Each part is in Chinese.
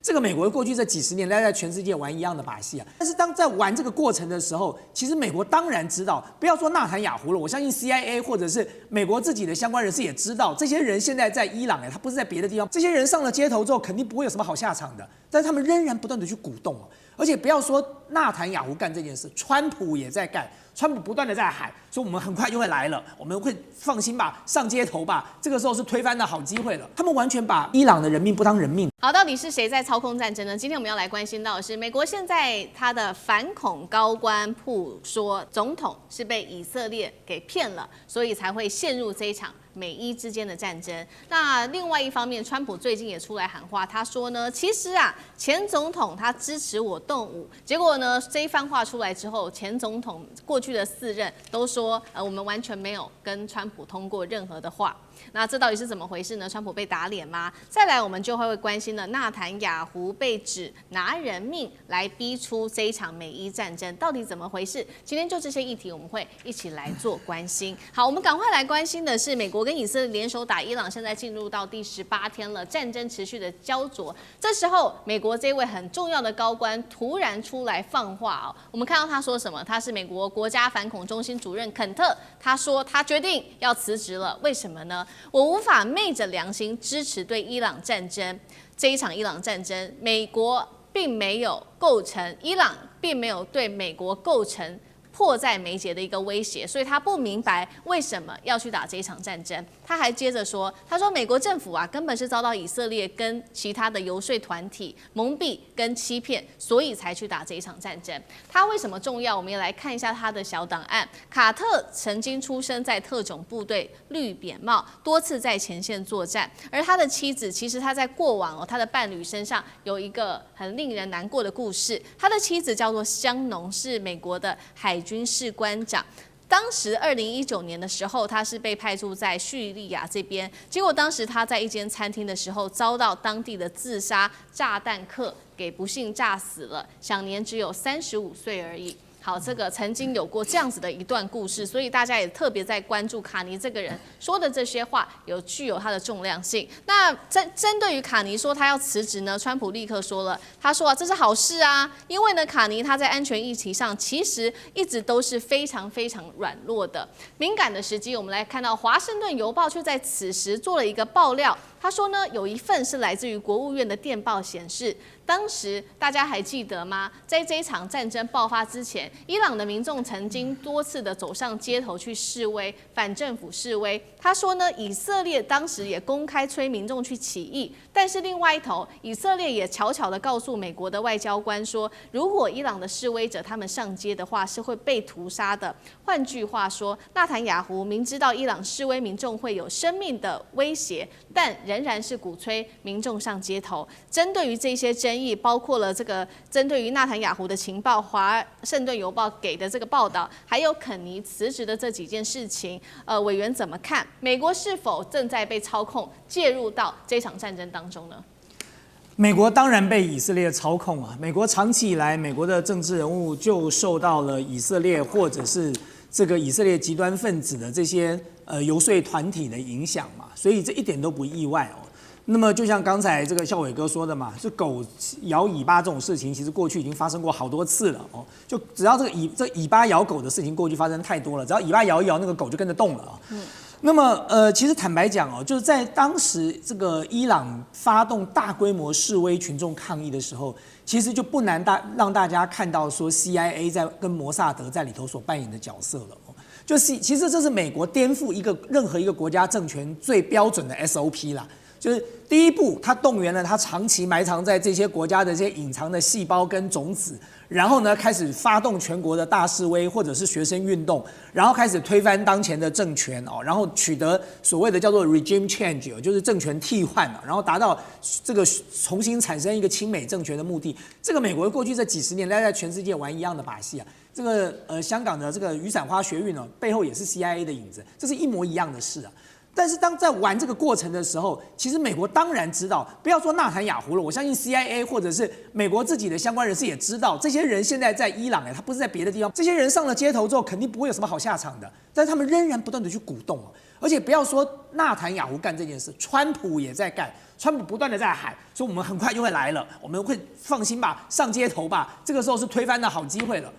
这个美国过去这几十年来在全世界玩一样的把戏啊，但是当在玩这个过程的时候，其实美国当然知道，不要说纳坦雅胡了，我相信 CIA 或者是美国自己的相关人士也知道，这些人现在在伊朗他不是在别的地方，这些人上了街头之后，肯定不会有什么好下场的，但是他们仍然不断的去鼓动而且不要说纳坦雅胡干这件事，川普也在干。川普不断的在喊说，我们很快就会来了，我们会放心吧，上街头吧，这个时候是推翻的好机会了。他们完全把伊朗的人命不当人命。好，到底是谁在操控战争呢？今天我们要来关心到的是，美国现在他的反恐高官曝说，总统是被以色列给骗了，所以才会陷入这一场美伊之间的战争。那另外一方面，川普最近也出来喊话，他说呢，其实前总统他支持我动武，结果呢，这一番话出来之后，前总统过去的4任都说，我们完全没有跟川普通过任何的话。那这到底是怎么回事呢？川普被打脸吗？再来，我们就会关心了纳坦雅胡被指拿人命来逼出这一场美伊战争，到底怎么回事？今天就这些议题，我们会一起来做关心。好，我们赶快来关心的是，美国跟以色列联手打伊朗，现在进入到第18天了，战争持续的焦灼。这时候，美国这位很重要的高官突然出来放话我们看到他说什么？他是美国国家反恐中心主任肯特，他说他决定要辞职了。为什么呢？我无法昧着良心支持对伊朗战争这一场伊朗战争，美国并没有构成，伊朗并没有对美国构成迫在眉睫的一个威胁，所以他不明白为什么要去打这一场战争。他还接着说，他说美国政府根本是遭到以色列跟其他的游说团体蒙蔽跟欺骗，所以才去打这一场战争。他为什么重要？我们也来看一下他的小档案。卡特曾经出生在特种部队绿扁帽，多次在前线作战，而他的妻子其实他在过往他的伴侣身上有一个很令人难过的故事。他的妻子叫做香农，是美国的海军士官长。当时2019年的时候，他是被派驻在叙利亚这边，结果当时他在一间餐厅的时候，遭到当地的自杀炸弹客给不幸炸死了，享年只有35岁而已。好，这个曾经有过这样子的一段故事，所以大家也特别在关注卡尼这个人说的这些话具有他的重量性。那针对于卡尼说他要辞职呢，川普立刻说了，他说这是好事因为呢卡尼他在安全议题上其实一直都是非常非常软弱的。敏感的时机，我们来看到《华盛顿邮报》却在此时做了一个爆料，他说呢，有一份是来自于国务院的电报显示，当时大家还记得吗？在这一场战争爆发之前，伊朗的民众曾经多次的走上街头去示威，反政府示威。他说呢，以色列当时也公开催民众去起义，但是另外一头，以色列也悄悄的告诉美国的外交官说，如果伊朗的示威者他们上街的话，是会被屠杀的。换句话说，纳坦雅胡明知道伊朗示威民众会有生命的威胁，但仍然是鼓吹民众上街头。针对于这些争议，包括了这个针对于纳坦雅胡的情报，《华盛顿邮报》给的这个报道，还有肯尼辞职的这几件事情，委员怎么看？美国是否正在被操控，介入到这场战争当中呢？美国当然被以色列操控美国长期以来，美国的政治人物就受到了以色列或者是这个以色列极端分子的这些游说团体的影响嘛，所以这一点都不意外那么就像刚才这个孝伟哥说的嘛，是狗摇尾巴这种事情，其实过去已经发生过好多次了就只要这尾巴咬狗的事情，过去发生太多了，只要尾巴摇一摇，那个狗就跟着动了那么其实坦白讲就是在当时这个伊朗发动大规模示威群众抗议的时候，其实就不难让大家看到说 CIA 在跟摩萨德在里头所扮演的角色了就是其实这是美国颠覆任何一个国家政权最标准的 SOP 啦。就是第一步，他动员了他长期埋藏在这些国家的这些隐藏的细胞跟种子，然后呢开始发动全国的大示威或者是学生运动，然后开始推翻当前的政权然后取得所谓的叫做 regime change， 就是政权替换然后达到这个重新产生一个亲美政权的目的。这个美国过去这几十年来在全世界玩一样的把戏这个香港的这个雨伞花学运背后也是 CIA 的影子，这是一模一样的事但是当在玩这个过程的时候，其实美国当然知道，不要说纳坦雅胡了，我相信 CIA 或者是美国自己的相关人士也知道，这些人现在在伊朗，他不是在别的地方，这些人上了街头之后，肯定不会有什么好下场的，但是他们仍然不断的去鼓动哦，而且不要说纳坦雅胡干这件事，川普也在干，川普不断的在喊说我们很快就会来了，我们会放心吧，上街头吧，这个时候是推翻的好机会了，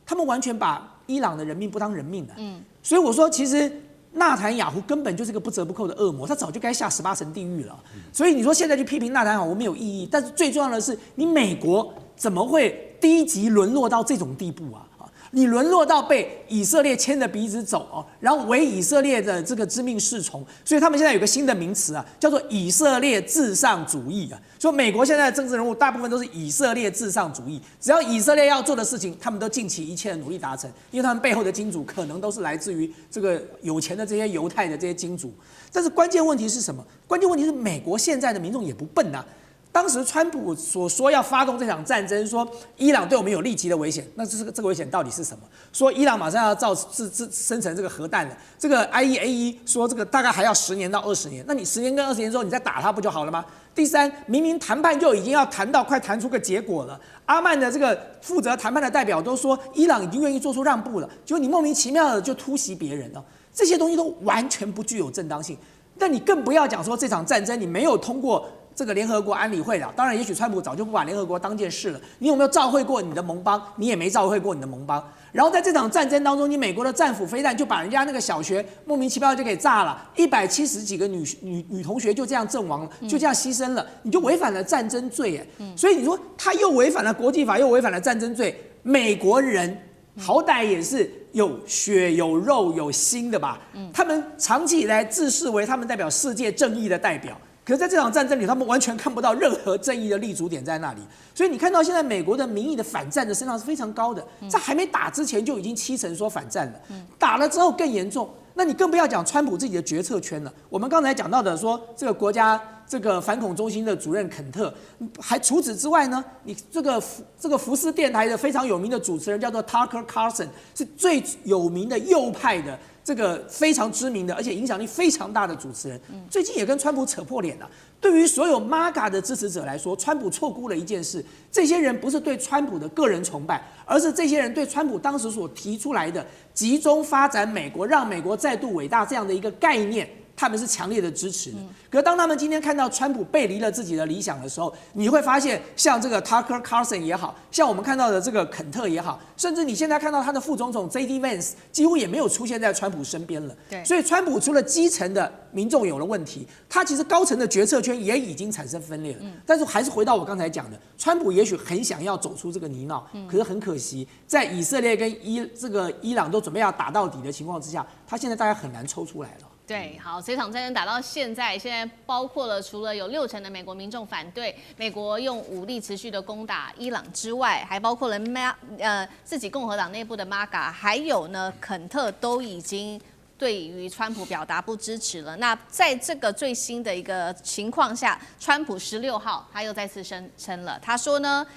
他们完全把伊朗的人命不当人命的，所以我说其实。纳坦雅胡根本就是个不折不扣的恶魔，他早就该下18层地狱了。所以你说现在去批评纳坦雅胡没有意义，但是最重要的是，你美国怎么会低级沦落到这种地步啊？你沦落到被以色列牵着鼻子走哦，然后为以色列的这个知命侍从，所以他们现在有个新的名词啊，叫做以色列至上主义啊。说美国现在的政治人物大部分都是以色列至上主义，只要以色列要做的事情，他们都尽其一切的努力达成，因为他们背后的金主可能都是来自于这个有钱的这些犹太的这些金主。但是关键问题是什么？关键问题是美国现在的民众也不笨啊。当时川普所说要发动这场战争，说伊朗对我们有立即的危险，那这个危险到底是什么？说伊朗马上要生成这个核弹了，这个 IAEA 说这个大概还要10年到20年，那你10年跟20年之后你再打它不就好了吗？第三，明明谈判就已经要谈到快谈出个结果了，阿曼的这个负责谈判的代表都说伊朗已经愿意做出让步了，结果你莫名其妙的就突袭别人了，这些东西都完全不具有正当性。那你更不要讲说这场战争你没有通过这个联合国安理会了，当然，也许川普早就不把联合国当件事了。你有没有召会过你的盟邦？你也没召会过你的盟邦。然后在这场战争当中，你美国的战斧飞弹就把人家那个小学莫名其妙就给炸了，170几个女同学就这样阵亡了，就这样牺牲了，你就违反了战争罪耶。所以你说他又违反了国际法，又违反了战争罪，美国人好歹也是有血有肉有心的吧？他们长期以来自视为他们代表世界正义的代表。可是在这场战争里，他们完全看不到任何正义的立足点在那里，所以你看到现在美国的民意的反战的声浪是非常高的，在还没打之前就已经70%说反战了，打了之后更严重。那你更不要讲川普自己的决策圈了。我们刚才讲到的说，这个国家这个反恐中心的主任肯特，还除此之外呢，你这个福斯电台的非常有名的主持人叫做 Tucker Carlson， 是最有名的右派的。这个非常知名的，而且影响力非常大的主持人，最近也跟川普扯破脸了。对于所有 MAGA 的支持者来说，川普错估了一件事：这些人不是对川普的个人崇拜，而是这些人对川普当时所提出来的集中发展美国，让美国再度伟大这样的一个概念。他们是强烈的支持的，可是当他们今天看到川普背离了自己的理想的时候，你会发现，像这个 Tucker Carlson 也好，像我们看到的这个肯特也好，甚至你现在看到他的副总统 JD Vance 几乎也没有出现在川普身边了。对，所以川普除了基层的民众有了问题，他其实高层的决策圈也已经产生分裂了。但是还是回到我刚才讲的，川普也许很想要走出这个泥淖，可是很可惜，在以色列跟伊朗都准备要打到底的情况之下，他现在大概很难抽出来了。对，好，这场战争打到现在包括了除了有60%的美国民众反对美国用武力持续的攻打伊朗之外，还包括了自己共和党内部的 MAGA， 还有呢肯特都已经对于川普表达不支持了。那在这个最新的一个情况下，川普16号他又再次声称了，他说呢，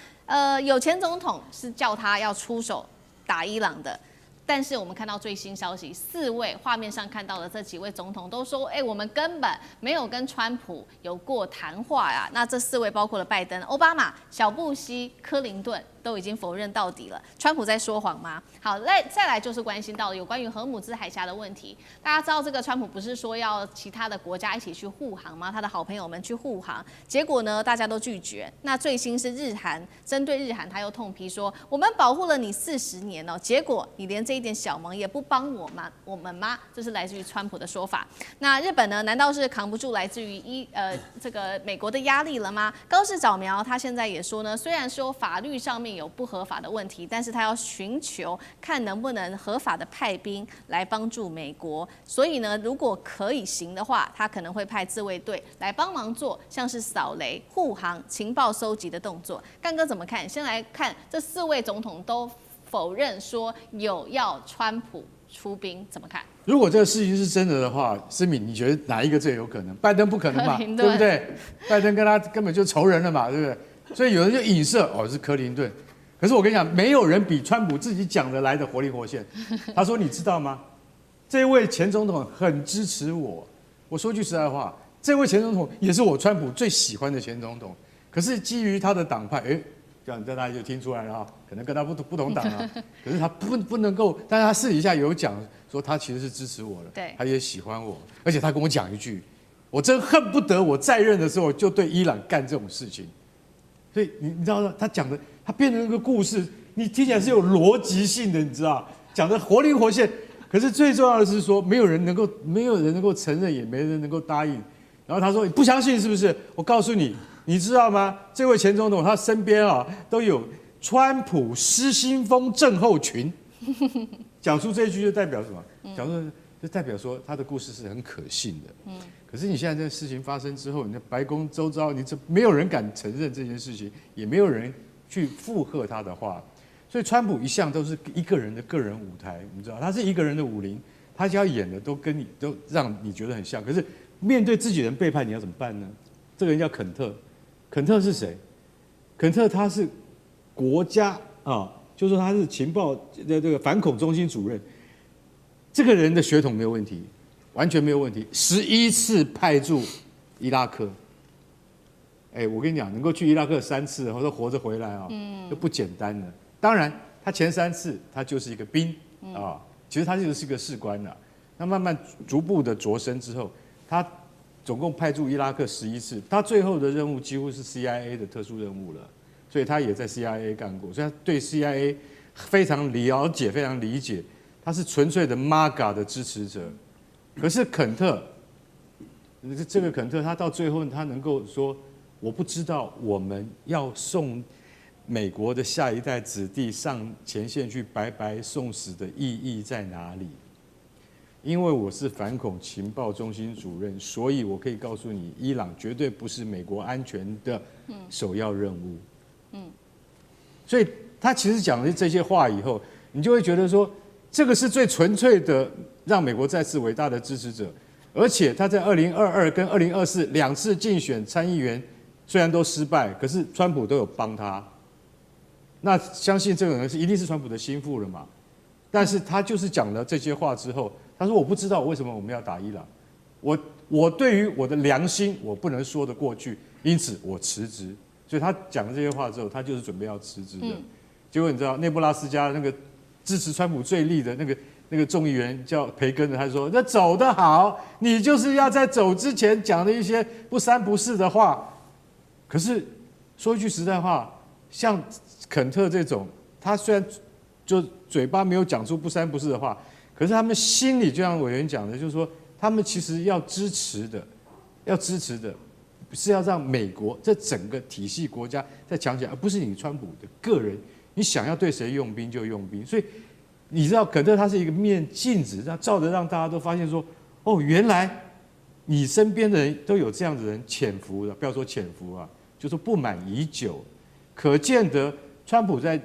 有前总统是叫他要出手打伊朗的。但是我们看到最新消息，4位画面上看到的这几位总统都说，我们根本没有跟川普有过谈话呀。那这4位包括了拜登、奥巴马、小布希、克林顿。都已经否认到底了，川普在说谎吗？好，再来就是关心到有关于荷姆兹海峡的问题。大家知道这个川普不是说要其他的国家一起去护航吗？他的好朋友们去护航，结果呢大家都拒绝。那最新是日韩，针对日韩他又痛批说，我们保护了你40年哦，结果你连这一点小忙也不帮我们吗？这是来自于川普的说法。那日本呢？难道是扛不住来自于这个美国的压力了吗？高市早苗他现在也说呢，虽然说法律上面有不合法的问题，但是他要寻求看能不能合法的派兵来帮助美国。所以呢，如果可以行的话，他可能会派自卫队来帮忙做像是扫雷、护航、情报收集的动作。干哥怎么看？先来看这4位总统都否认说有要川普出兵，怎么看？如果这个事情是真的话，思敏，你觉得哪一个最有可能？拜登不可能嘛，对不对？拜登跟他根本就仇人了嘛，对不对？所以有人就影射是克林顿。可是我跟你讲，没有人比川普自己讲的来的活灵活现。他说：“你知道吗？这位前总统很支持我，我说句实在话，这位前总统也是我川普最喜欢的前总统。可是基于他的党派，这样大家就听出来了啊，可能跟他不同党啊。可是他不能够，但是他私底下有讲说他其实是支持我的，对，他也喜欢我，而且他跟我讲一句，我真恨不得我在任的时候就对伊朗干这种事情。所以你知道他讲的，他编的那个故事，你听起来是有逻辑性的，你知道，讲的活灵活现。可是最重要的是说，没有人能够承认，也没人能够答应。然后他说：“你不相信是不是？我告诉你，你知道吗？这位前总统他身边啊都有川普失心疯症候群。”讲出这一句就代表什么？讲出就代表说他的故事是很可信的。可是你现在这个事情发生之后，你的白宫周遭，没有人敢承认这件事情，也没有人去附和他的话。所以川普一向都是一个人的个人舞台，你知道，他是一个人的武林，他只要演的都让你觉得很像。可是面对自己人背叛，你要怎么办呢？这个人叫肯特，肯特是谁？肯特他是国家啊，就说他是情报的这个反恐中心主任。这个人的血统没有问题，完全没有问题。11次派驻伊拉克，我跟你讲，能够去伊拉克3次，或者活着回来啊，就不简单了。当然，他前3次他就是一个兵啊，其实他就是一个士官了。那慢慢逐步的擢升之后，他总共派驻伊拉克11次，他最后的任务几乎是 CIA 的特殊任务了，所以他也在 CIA 干过，所以他对 CIA 非常了解，非常理解。他是纯粹的 MAGA 的支持者。可是肯特，这个肯特，他到最后他能够说，我不知道我们要送美国的下一代子弟上前线去白白送死的意义在哪里？因为我是反恐情报中心主任，所以我可以告诉你，伊朗绝对不是美国安全的首要任务。所以他其实讲了这些话以后，你就会觉得说，这个是最纯粹的让美国再次伟大的支持者。而且他在2022跟20242次竞选参议员，虽然都失败，可是川普都有帮他。那相信这个人一定是川普的心腹了嘛？但是他就是讲了这些话之后，他说：“我不知道为什么我们要打伊朗，我对于我的良心我不能说得过去，因此我辞职。”所以他讲了这些话之后，他就是准备要辞职的。结果你知道，内布拉斯加那个支持川普最力的那个众议员叫培根的，他说：“那走得好，你就是要在走之前讲的一些不三不四的话。”可是说一句实在话，像肯特这种，他虽然就嘴巴没有讲出不三不四的话，可是他们心里就像委员讲的，就是说他们其实要支持的是要让美国这整个体系国家再强起来，而不是你川普的个人，你想要对谁用兵就用兵。所以你知道肯特他是一个面镜子，照着让大家都发现说，哦，原来你身边的人都有这样的人潜伏的，不要说潜伏啊，就说不满已久。可见得川普在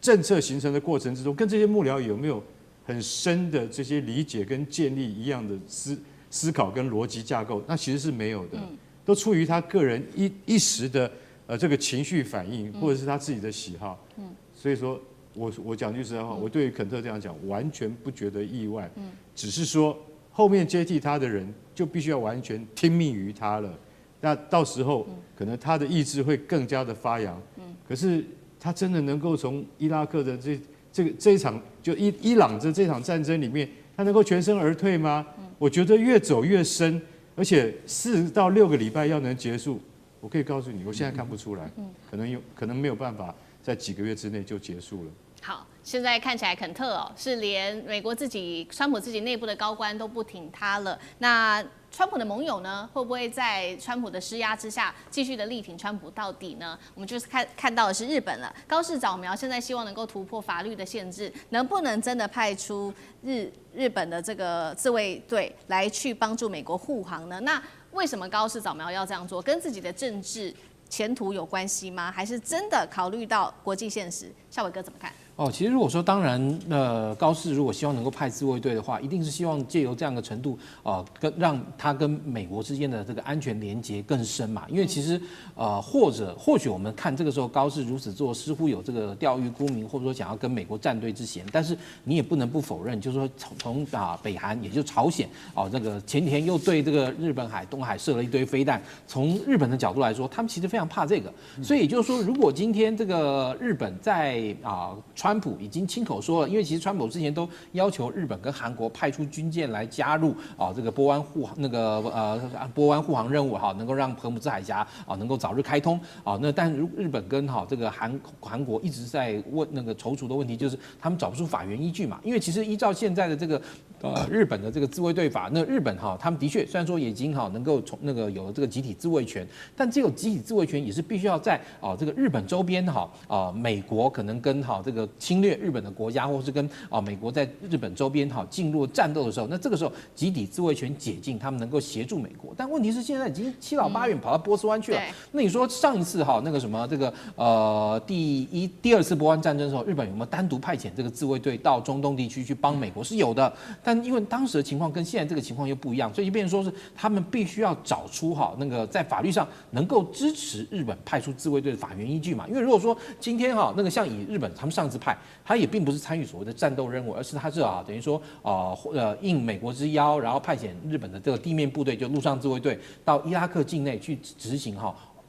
政策形成的过程之中，跟这些幕僚有没有很深的这些理解跟建立一样的思考跟逻辑架构？那其实是没有的，都出于他个人一时的这个情绪反应，或者是他自己的喜好。所以说我讲句实在话，我对于肯特这样讲完全不觉得意外，只是说后面接替他的人就必须要完全听命于他了。那到时候可能他的意志会更加的发扬。可是他真的能够从伊拉克的这一场就伊朗的这场战争里面，他能够全身而退吗？我觉得越走越深，而且4到6个礼拜要能结束，我可以告诉你，我现在看不出来，可能没有办法在几个月之内就结束了。好，现在看起来肯特是连美国川普自己内部的高官都不挺他了。那川普的盟友呢，会不会在川普的施压之下继续的力挺川普到底呢？我们就是看到的是日本了，高市早苗现在希望能够突破法律的限制，能不能真的派出日本的这个自卫队来去帮助美国护航呢？那为什么高市早苗要这样做？跟自己的政治前途有关系吗？还是真的考虑到国际现实？孝伟哥怎么看？其实如果说当然，高市如果希望能够派自卫队的话，一定是希望借由这样的程度，让他跟美国之间的这个安全连结更深嘛。因为其实，或许我们看这个时候高市如此做，似乎有这个钓鱼沽名，或者说想要跟美国站队之嫌。但是你也不能不否认，就是说从北韩，也就是朝鲜，这个前几天又对这个日本海、东海射了一堆飞弹。从日本的角度来说，他们其实非常怕这个。所以也就是说，如果今天这个日本在川普已经亲口说了，因为其实川普之前都要求日本跟韩国派出军舰来加入这个波湾护航任务能够让荷姆兹海峡能够早日开通但日本跟这个韩国一直在问那个踌躇的问题，就是他们找不出法源依据嘛。因为其实依照现在的这个日本的这个自卫队法，那日本他们的确虽然说已经能够从那个有了这个集体自卫权，但这种集体自卫权也是必须要在这个日本周边美国可能跟这个侵略日本的国家，或是跟美国在日本周边进入战斗的时候，那这个时候集体自卫权解禁，他们能够协助美国。但问题是现在已经七老八远跑到波斯湾去了。那你说上一次那个什么这个第二次波湾战争的时候，日本有没有单独派遣这个自卫队到中东地区去帮美国？是有的，但因为当时的情况跟现在这个情况又不一样，所以就变成说是他们必须要找出那个在法律上能够支持日本派出自卫队的法源依据嘛。因为如果说今天那个像以日本他们上次派，他也并不是参与所谓的战斗任务，而是他是等于说应美国之邀，然后派遣日本的这个地面部队，就陆上自卫队到伊拉克境内去执行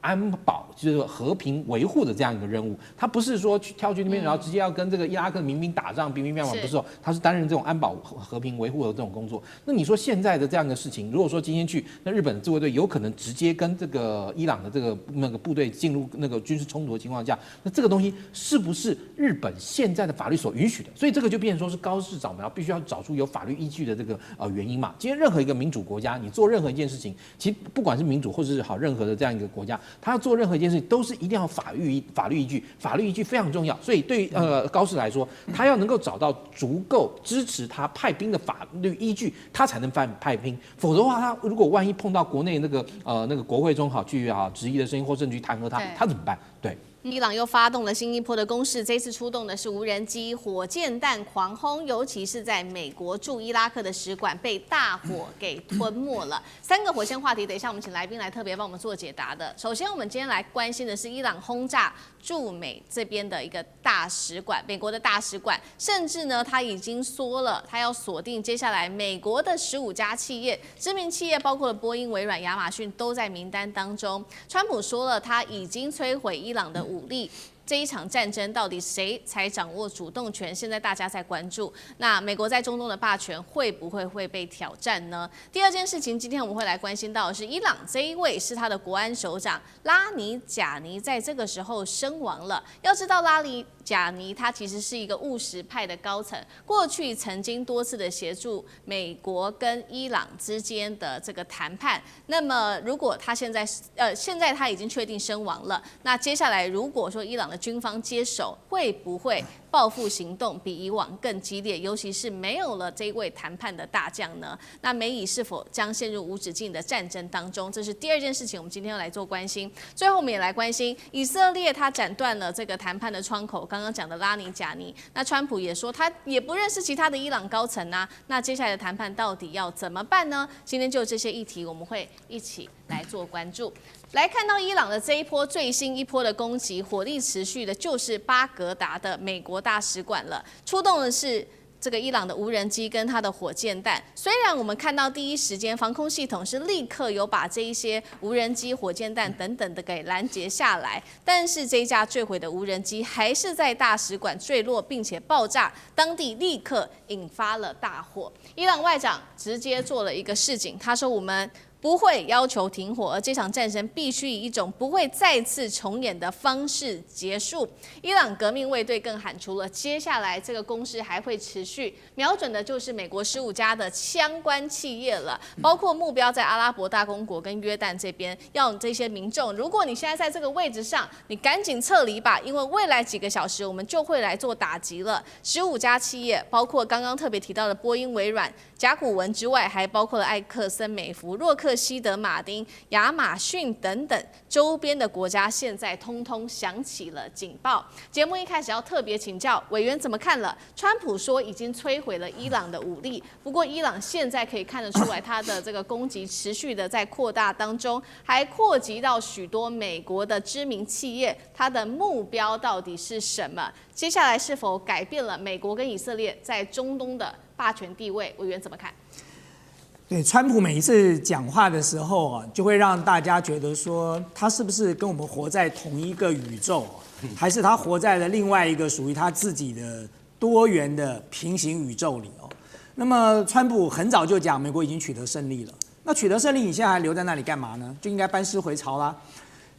安保，就是和平维护的这样一个任务。他不是说跳去那边，然后直接要跟这个伊拉克民兵打仗，兵兵乓乓，不是他是担任这种安保和平维护的这种工作。那你说现在的这样的事情，如果说今天去，那日本的自卫队有可能直接跟这个伊朗的这个部队进入那个军事冲突的情况下，那这个东西是不是日本现在的法律所允许的？所以这个就变成说是高市早苗必须要找出有法律依据的这个原因嘛。今天任何一个民主国家，你做任何一件事情，其实不管是民主或者是任何的这样一个国家，他要做任何一件事情都是一定要法律依据，法律依据非常重要。所以对于高市来说，他要能够找到足够支持他派兵的法律依据，他才能派兵。否则的话，他如果万一碰到国内那个国会中去质疑的声音或甚至去弹劾他怎么办？对。伊朗又发动了新一波的攻势，这次出动的是无人机、火箭弹狂轰，尤其是在美国驻伊拉克的使馆被大火给吞没了。3个火线话题，等一下我们请来宾来特别帮我们做解答的。首先，我们今天来关心的是伊朗轰炸驻美这边的一个大使馆，美国的大使馆，甚至呢，他已经说了，他要锁定接下来美国的15家企业，知名企业包括了波音、微软、亚马逊都在名单当中。川普说了，他已经摧毁伊朗的武力。这一场战争到底谁才掌握主动权？现在大家在关注。那美国在中东的霸权会不会被挑战呢？第二件事情，今天我们会来关心到的是伊朗这一位是他的国安首长拉尼贾尼，在这个时候身亡了。要知道拉尼贾尼他其实是一个务实派的高层，过去曾经多次的协助美国跟伊朗之间的这个谈判。那么如果他现在他已经确定身亡了，那接下来如果说伊朗的军方接手，会不会报复行动比以往更激烈？尤其是没有了这一位谈判的大将呢？那美以是否将陷入无止境的战争当中？这是第二件事情，我们今天要来做关心。最后我们也来关心以色列，他斩断了这个谈判的窗口。刚刚讲的拉尼贾尼，那川普也说他也不认识其他的伊朗高层啊。那接下来的谈判到底要怎么办呢？今天就这些议题，我们会一起来做关注。来看到伊朗的这一波最新一波的攻击，火力持续的就是巴格达的美国大使馆了，出动的是这个伊朗的无人机跟它的火箭弹。虽然我们看到第一时间防空系统是立刻有把这一些无人机、火箭弹等等的给拦截下来，但是这一架坠毁的无人机还是在大使馆坠落并且爆炸，当地立刻引发了大火。伊朗外长直接做了一个示警，他说我们不会要求停火，而这场战争必须以一种不会再次重演的方式结束。伊朗革命卫队更喊出了接下来这个攻势还会持续，瞄准的就是美国15家的相关企业了，包括目标在阿拉伯大公国跟约旦这边，要这些民众，如果你现在在这个位置上，你赶紧撤离吧，因为未来几个小时我们就会来做打击了。15家企业，包括刚刚特别提到的波音、微软、甲骨文之外，还包括了艾克森美孚、洛克克西德马丁、亚马逊等等周边的国家，现在通通响起了警报。节目一开始要特别请教委员怎么看了？川普说已经摧毁了伊朗的武力，不过伊朗现在可以看得出来，它的这个攻击持续的在扩大当中，还扩及到许多美国的知名企业，它的目标到底是什么？接下来是否改变了美国跟以色列在中东的霸权地位？委员怎么看？对，川普每一次讲话的时候啊，就会让大家觉得说，他是不是跟我们活在同一个宇宙，还是他活在了另外一个属于他自己的多元的平行宇宙里哦？那么，川普很早就讲，美国已经取得胜利了。那取得胜利，你现在还留在那里干嘛呢？就应该班师回朝啦。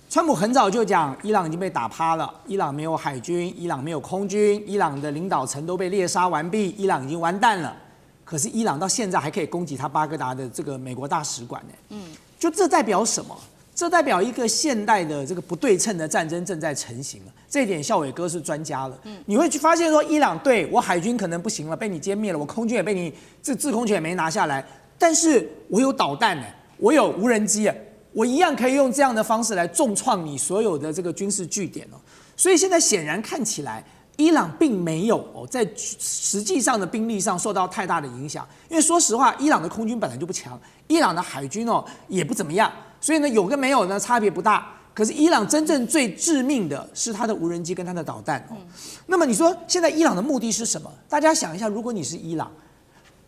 川普很早就讲，伊朗已经被打趴了，伊朗没有海军，伊朗没有空军，伊朗的领导层都被猎杀完毕，伊朗已经完蛋了。可是伊朗到现在还可以攻击他巴格达的这个美国大使馆呢。就这代表什么？这代表一个现代的这个不对称的战争正在成型了。这一点孝伟哥是专家了。你会去发现说，伊朗对我海军可能不行了，被你歼灭了，我空军也被你制空权也没拿下来，但是我有导弹呢，我有无人机，我一样可以用这样的方式来重创你所有的这个军事据点哦。所以现在显然看起来，伊朗并没有在实际上的兵力上受到太大的影响，因为说实话，伊朗的空军本来就不强，伊朗的海军也不怎么样，所以呢有跟没有呢差别不大。可是伊朗真正最致命的是它的无人机跟它的导弹哦。那么你说现在伊朗的目的是什么？大家想一下，如果你是伊朗，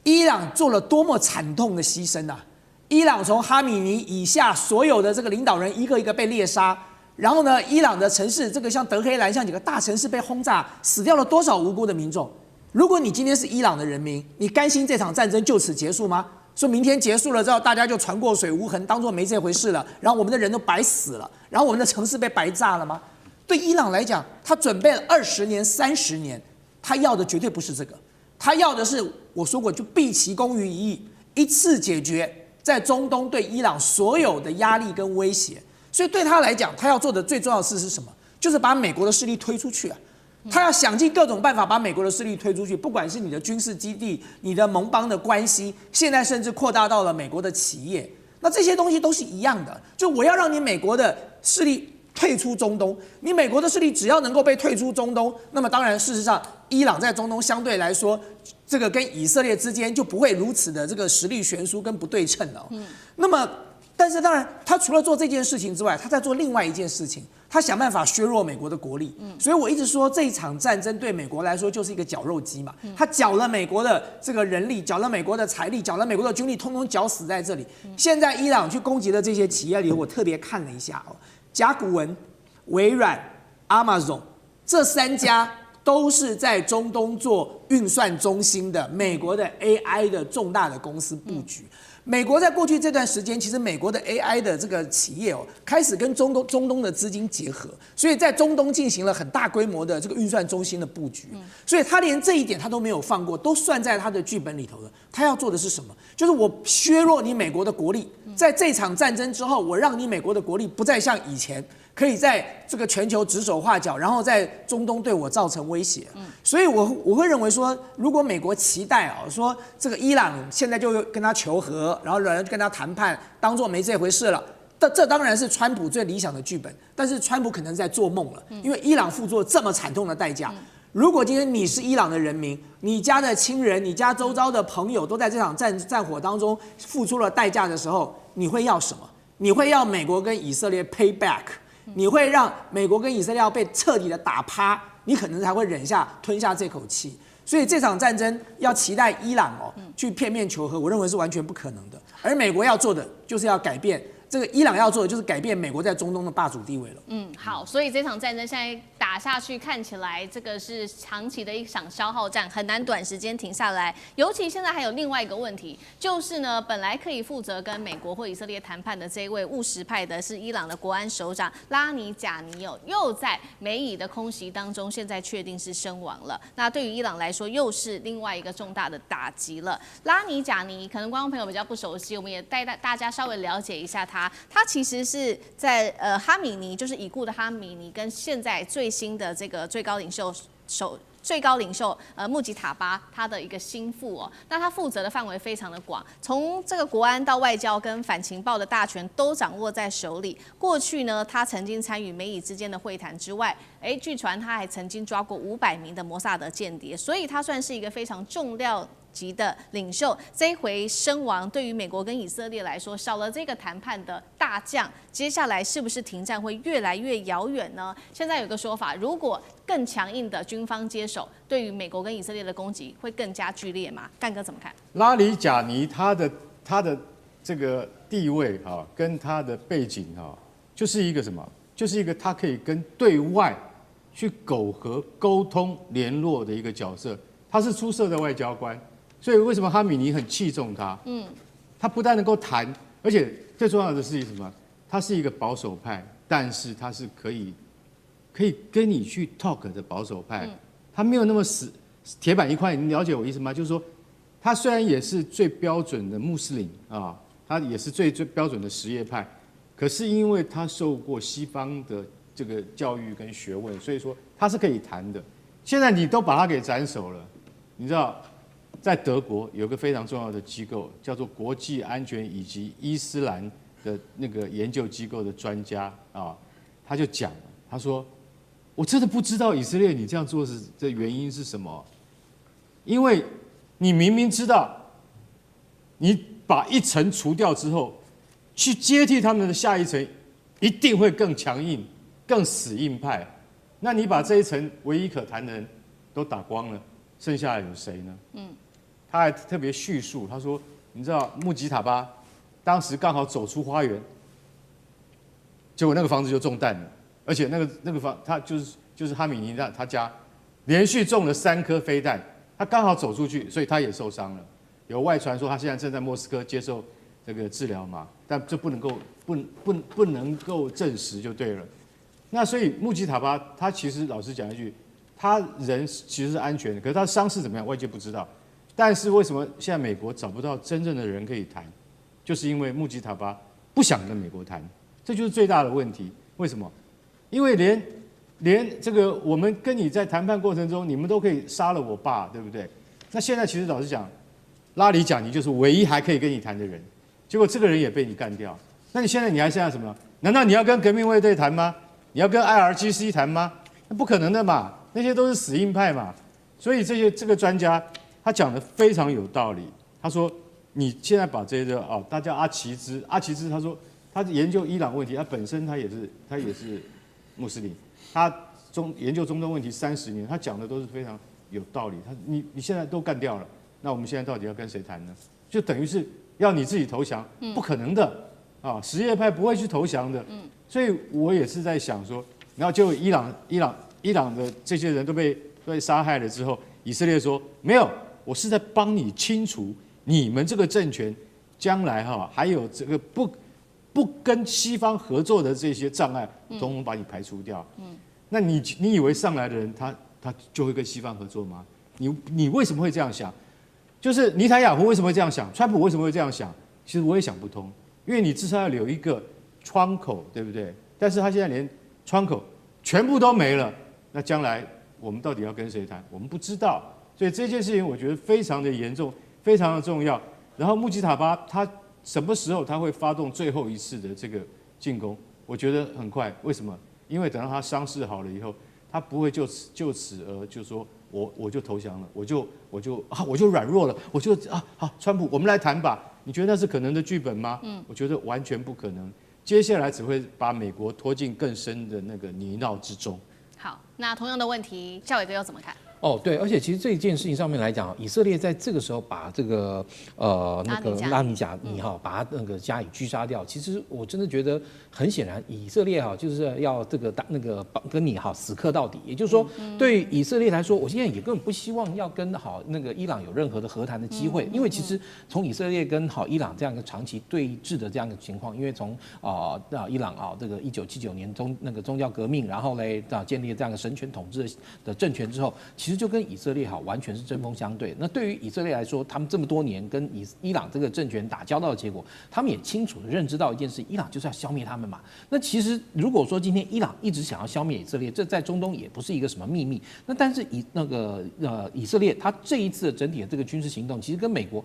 伊朗做了多么惨痛的牺牲啊！伊朗从哈米尼以下所有的这个领导人一个一个被猎杀，然后呢，伊朗的城市这个像德黑兰像几个大城市被轰炸，死掉了多少无辜的民众？如果你今天是伊朗的人民，你甘心这场战争就此结束吗？说明天结束了之后，大家就船过水无痕，当作没这回事了，然后我们的人都白死了，然后我们的城市被白炸了吗？对伊朗来讲，他准备了20年、30年，他要的绝对不是这个，他要的是我说过，就毕其功于一役，一次解决在中东对伊朗所有的压力跟威胁。所以对他来讲，他要做的最重要的事是什么？就是把美国的势力推出去啊！他要想尽各种办法把美国的势力推出去，不管是你的军事基地、你的盟邦的关系，现在甚至扩大到了美国的企业。那这些东西都是一样的，就我要让你美国的势力退出中东，你美国的势力只要能够被退出中东，那么当然事实上，伊朗在中东相对来说，这个跟以色列之间就不会如此的这个实力悬殊跟不对称了。那么。但是当然，他除了做这件事情之外，他在做另外一件事情，他想办法削弱美国的国力。所以我一直说，这一场战争对美国来说就是一个绞肉机嘛。他绞了美国的这个人力，绞了美国的财力，绞了美国的军力，通通绞死在这里。现在伊朗去攻击的这些企业里，我特别看了一下甲骨文、微软、Amazon 这3家都是在中东做运算中心的美国的 AI 的重大的公司布局。美国在过去这段时间，其实美国的 AI 的这个企业开始跟中东的资金结合，所以在中东进行了很大规模的这个运算中心的布局。所以他连这一点他都没有放过，都算在他的剧本里头了。他要做的是什么？就是我削弱你美国的国力，在这场战争之后，我让你美国的国力不再像以前可以在这个全球指手画脚，然后在中东对我造成威胁。所以我会认为说，如果美国期待说这个伊朗现在就跟他求和，然后人跟他谈判，当作没这回事了。这当然是川普最理想的剧本，但是川普可能在做梦了，因为伊朗付出了这么惨痛的代价。如果今天你是伊朗的人民，你家的亲人、你家周遭的朋友都在这场战火当中付出了代价的时候，你会要什么？你会要美国跟以色列 pay back， 你会让美国跟以色列要被彻底的打趴，你可能才会吞下这口气。所以这场战争要期待伊朗去片面求和，我认为是完全不可能的。而美国要做的就是要改变。这个伊朗要做的就是改变美国在中东的霸主地位了。好，所以这场战争现在打下去，看起来这个是长期的一场消耗战，很难短时间停下来。尤其现在还有另外一个问题，就是呢，本来可以负责跟美国或以色列谈判的这一位务实派的是伊朗的国安首长拉尼贾尼又在美以的空袭当中，现在确定是身亡了。那对于伊朗来说，又是另外一个重大的打击了。拉尼贾尼可能观众朋友比较不熟悉，我们也带大家稍微了解一下他。他其实是在哈米尼，就是已故的哈米尼，跟现在最新的这个最高领袖最高领袖穆吉塔巴他的一个心腹哦，那他负责的范围非常的广，从这个国安到外交跟反情报的大权都掌握在手里。过去呢，他曾经参与美以之间的会谈之外，据传他还曾经抓过500名的摩萨德间谍，所以他算是一个非常重要级的领袖。这一回身亡，对于美国跟以色列来说，少了这个谈判的大将，接下来是不是停战会越来越遥远呢？现在有个说法，如果更强硬的军方接手，对于美国跟以色列的攻击会更加剧烈吗？干哥怎么看？拉里贾尼他的这个地位哈，跟他的背景哈，就是一个什么？就是一个他可以跟对外去苟合、沟通、联络的一个角色。他是出色的外交官。所以为什么哈米尼很器重他？他不但能够谈，而且最重要的是什么？他是一个保守派，但是他是可以跟你去 talk 的保守派，他没有那么死铁板一块。你了解我意思吗？就是说，他虽然也是最标准的穆斯林啊，他也是最标准的什叶派，可是因为他受过西方的这个教育跟学问，所以说他是可以谈的。现在你都把他给斩首了，你知道？在德国有个非常重要的机构，叫做国际安全以及伊斯兰的那个研究机构的专家啊，他就讲了，他说：“我真的不知道以色列你这样做的原因是什么，因为你明明知道，你把一层除掉之后，去接替他们的下一层，一定会更强硬、更死硬派。那你把这一层唯一可谈的人都打光了，剩下的有谁呢？”他还特别叙述，他说：“你知道穆吉塔巴当时刚好走出花园，结果那个房子就中弹了，而且那个房他就是哈米尼他家连续中了3颗飞弹，他刚好走出去，所以他也受伤了。有外传说他现在正在莫斯科接受这个治疗嘛，但这不能够证实就对了。那所以穆吉塔巴他其实老实讲一句，他人其实是安全的，可是他伤势怎么样，外界不知道。”但是为什么现在美国找不到真正的人可以谈？就是因为穆吉塔巴不想跟美国谈，这就是最大的问题。为什么？因为连这个我们跟你在谈判过程中，你们都可以杀了我爸，对不对？那现在其实老实讲，拉里贾尼就是唯一还可以跟你谈的人，结果这个人也被你干掉。那你现在还剩下什么？难道你要跟革命卫队谈吗？你要跟 IRGC 谈吗？那不可能的嘛，那些都是死硬派嘛。所以这个专家。他讲的非常有道理。他说：“你现在把这个他叫阿奇兹，他说他研究伊朗问题，他本身他也是穆斯林，他研究中东问题30年，他讲的都是非常有道理。你现在都干掉了，那我们现在到底要跟谁谈呢？就等于是要你自己投降，不可能的啊！什叶派不会去投降的。所以我也是在想说，然后就伊朗的这些人都被杀害了之后，以色列说没有。”我是在帮你清除你们这个政权将来还有这个不跟西方合作的这些障碍，统统把你排除掉。那你以为上来的人他就会跟西方合作吗？你为什么会这样想？就是尼坦雅胡为什么会这样想？川普为什么会这样想？其实我也想不通，因为你至少要留一个窗口，对不对？但是他现在连窗口全部都没了，那将来我们到底要跟谁谈？我们不知道。所以这件事情我觉得非常的严重，非常的重要。然后穆吉塔巴他什么时候他会发动最后一次的这个进攻？我觉得很快。为什么？因为等到他伤势好了以后，他不会就此而就说我就投降了，我就软弱了，好，川普我们来谈吧。你觉得那是可能的剧本吗？我觉得完全不可能。接下来只会把美国拖进更深的那个泥淖之中。好，那同样的问题，教伟哥又怎么看？对，而且其实这一件事情上面来讲，以色列在这个时候把这个那个拉米贾尼把他那个加以狙杀掉，其实我真的觉得很显然，以色列就是要这个跟你死磕到底。也就是说，对以色列来说，我现在也根本不希望要跟那个伊朗有任何的和谈的机会，因为其实从以色列跟伊朗这样一个长期对峙的这样一个情况，因为从伊朗这个1979年那个宗教革命，然后嘞建立这样一个神权统治的政权之后，其实实就跟以色列完全是针锋相对。那对于以色列来说，他们这么多年跟伊朗这个政权打交道的结果，他们也清楚的认知到一件事：伊朗就是要消灭他们嘛。那其实如果说今天伊朗一直想要消灭以色列，这在中东也不是一个什么秘密。那但是以色列他这一次的整体的这个军事行动，其实跟美国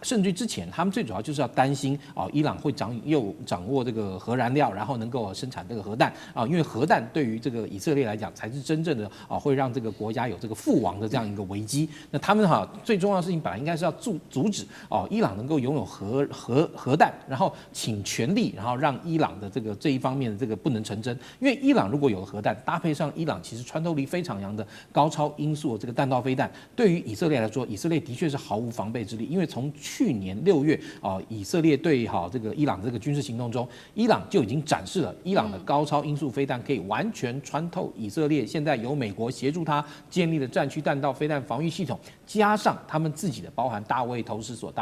甚至之前他们最主要就是要担心伊朗会掌握这个核燃料，然后能够生产这个核弹因为核弹对于这个以色列来讲才是真正的会让这个国家有这个覆亡的这样一个危机。那他们最重要的事情本来应该是要阻止伊朗能够拥有核弹，然后请全力然后让伊朗的这一方面的这个不能成真。因为伊朗如果有了核弹，搭配上伊朗其实穿透力非常强的高超音速的这个弹道飞弹，对于以色列来说，以色列的确是毫无防备之力。因为从去年6月以色列对这个伊朗的这个军事行动中，伊朗就已经展示了伊朗的高超音速飞弹可以完全穿透以色列现在由美国协助他建立的战区弹道飞弹防御系统，加上他们自己的包含大卫投石所，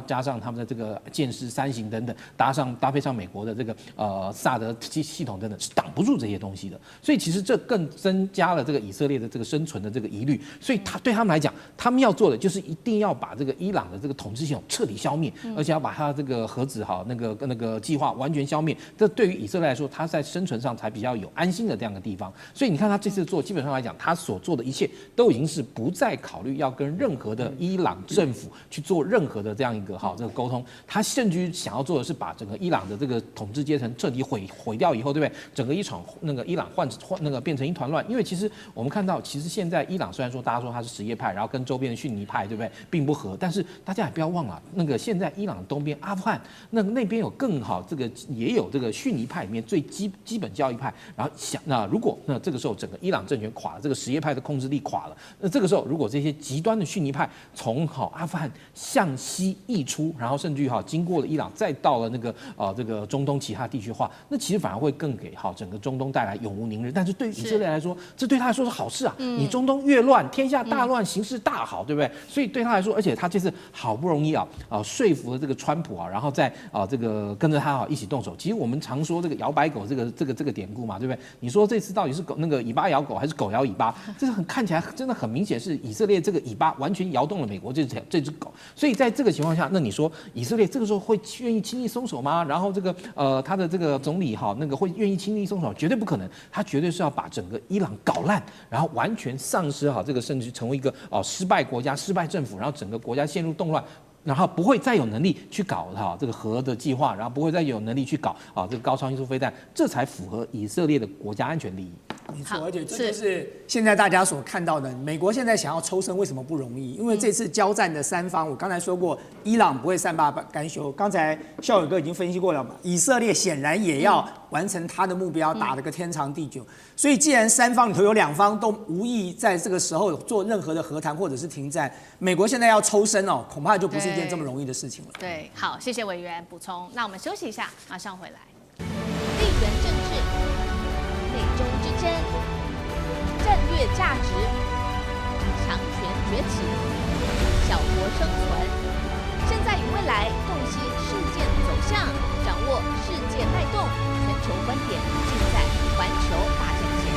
加上他们的这个剑狮3型等等，搭配上美国的这个萨德系统等等，是挡不住这些东西的。所以其实这更增加了这个以色列的这个生存的这个疑虑。所以对他们来讲，他们要做的就是一定要把这个伊朗的这个统治系统彻底消灭，而且要把它这个核子那个计划完全消灭。这对于以色列来说，他在生存上才比较有安心的这样的地方。所以你看他这次做，基本上来讲，他所做的一切都已经是不再考虑要跟任何的伊朗政府去做任何的这样一个这个沟通。他甚至想要做的是把整个伊朗的这个统治阶层彻底毁掉以后，对不对？整个伊朗变成一团乱。因为其实我们看到，其实现在伊朗虽然说大家说它是什叶派，然后跟周边的逊尼派，对不对，并不合，但是大家也不要忘了，现在伊朗东边阿富汗那边有更好这个也有这个逊尼派里面最基本教义派。然后如果这个时候整个伊朗政权垮了，这个什叶派的控制力垮了，那这个时候如果这些极端的逊尼派从阿富汗向西溢出，然后甚至于经过了伊朗，再到了这个中东其他地区的话，那其实反而会更给整个中东带来永无宁日。但是对于以色列来说，这对他来说是好事啊！你中东越乱，天下大乱，形势大好，对不对？所以对他来说，而且他这次好不容易说服了这个川普然后再这个跟着他一起动手。其实我们常说这个摇摆狗这个典故嘛，对不对？你说这次到底是狗尾巴摇狗，还是狗摇尾巴？这是看起来真的很明显是以色列这个尾巴完全摇动了美国这只狗。所以在这个情况下，那你说以色列这个时候会愿意轻易松手吗？然后他的这个总理会愿意轻易松手？绝对不可能，他绝对是要把整个伊朗搞烂，然后完全丧失这个甚至成为一个失败国家、失败政府，然后整个国家陷入动乱。然后不会再有能力去搞这个核的计划，然后不会再有能力去搞这个高超音速飞弹，这才符合以色列的国家安全利益。没错，而且这就是现在大家所看到的。美国现在想要抽身，为什么不容易？因为这次交战的三方，我刚才说过，伊朗不会善罢甘休。刚才孝伟哥已经分析过了嘛，以色列显然也要完成他的目标，打了个天长地久。所以既然三方里头有2方都无意在这个时候做任何的和谈或者是停战，美国现在要抽身恐怕就不是一件这么容易的事情了。对，好，谢谢委员补充。那我们休息一下，马上回来。地缘政治、内中之争、战略价值、强权崛起、小国生存，现在与未来洞悉事件走向，掌握世界脉动，全球观点尽在环球大战线。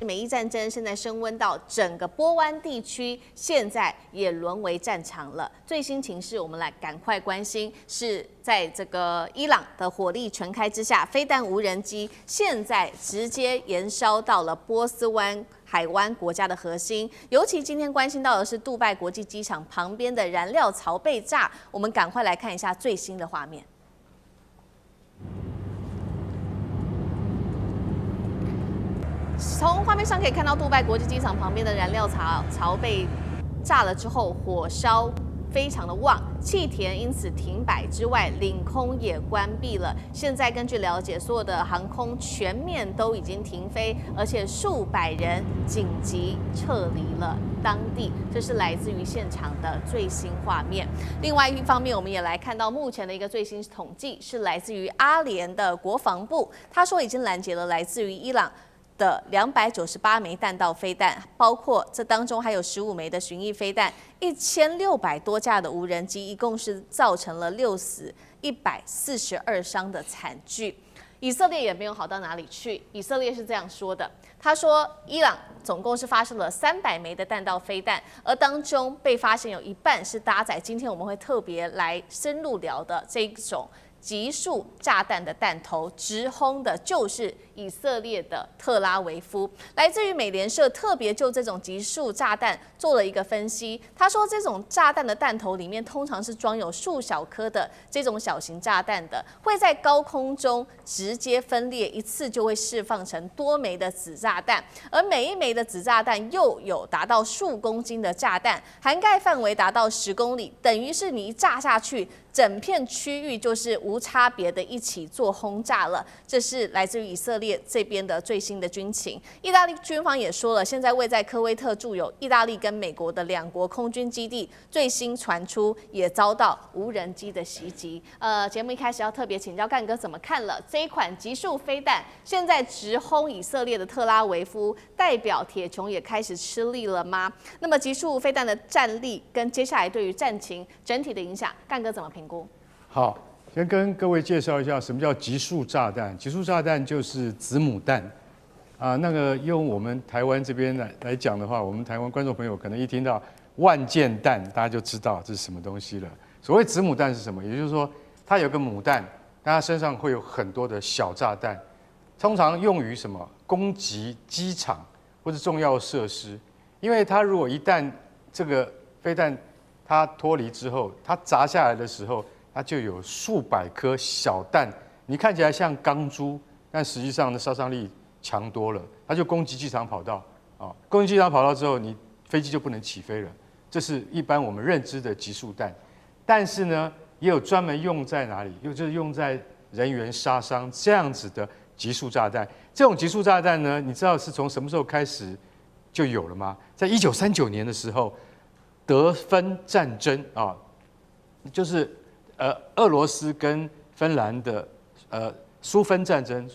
美伊战争现在升温到整个波湾地区，现在也沦为战场了。最新情势，我们来赶快关心，是在这个伊朗的火力全开之下，飞弹无人机现在直接延烧到了波斯湾海湾国家的核心。尤其今天关心到的是杜拜国际机场旁边的燃料槽被炸，我们赶快来看一下最新的画面。从画面上可以看到，杜拜国际机场旁边的燃料槽被炸了之后，火烧非常的旺，气田因此停摆之外，领空也关闭了。现在根据了解，所有的航空全面都已经停飞，而且数百人紧急撤离了当地。这是来自于现场的最新画面。另外一方面，我们也来看到目前的一个最新统计，是来自于阿联的国防部，他说已经拦截了来自于伊朗的298枚弹道飞弹，包括这当中还有15枚的巡弋飞弹，1600多架的无人机，一共是造成了6死142伤的惨剧。以色列也没有好到哪里去。以色列是这样说的，他说，伊朗总共是发射了300枚的弹道飞弹，而当中被发现有一半是搭载今天我们会特别来深入聊的这一种极速炸弹的弹头，直轰的就是以色列的特拉维夫。来自于美联社特别就这种极速炸弹做了一个分析，他说这种炸弹的弹头里面通常是装有数小颗的这种小型炸弹的，会在高空中直接分裂，一次就会释放成多枚的子炸弹，而每一枚的子炸弹又有达到数公斤的炸弹，涵盖范围达到10公里，等于是你一炸下去，整片区域就是无差别的一起做轰炸了。这是来自于以色列这边的最新的军情。意大利军方也说了，现在位在科威特驻有意大利跟美国的2国空军基地，最新传出也遭到无人机的袭击。节目一开始要特别请教干哥怎么看了这一款极速飞弹，现在直轰以色列的特拉维夫，代表铁穹也开始吃力了吗？那么极速飞弹的战力跟接下来对于战情整体的影响，干哥怎么评估？好，先跟各位介绍一下什么叫极速炸弹。极速炸弹就是子母弹啊。那个用我们台湾这边来讲的话，我们台湾观众朋友可能一听到万箭弹，大家就知道这是什么东西了。所谓子母弹是什么？也就是说，它有个母弹，但它身上会有很多的小炸弹，通常用于什么？攻击机场或者重要设施。因为它如果一旦这个飞弹它脱离之后，它砸下来的时候，它就有数百颗小弹，你看起来像钢珠，但实际上的杀伤力强多了。它就攻击机场跑道啊，攻击机场跑道之后，你飞机就不能起飞了。这是一般我们认知的极速弹。但是呢，也有专门用在哪里？就是用在人员杀伤这样子的极速炸弹。这种极速炸弹呢，你知道是从什么时候开始就有了吗？在1939年的时候，德芬战争啊，就是俄罗斯跟芬兰的苏芬战争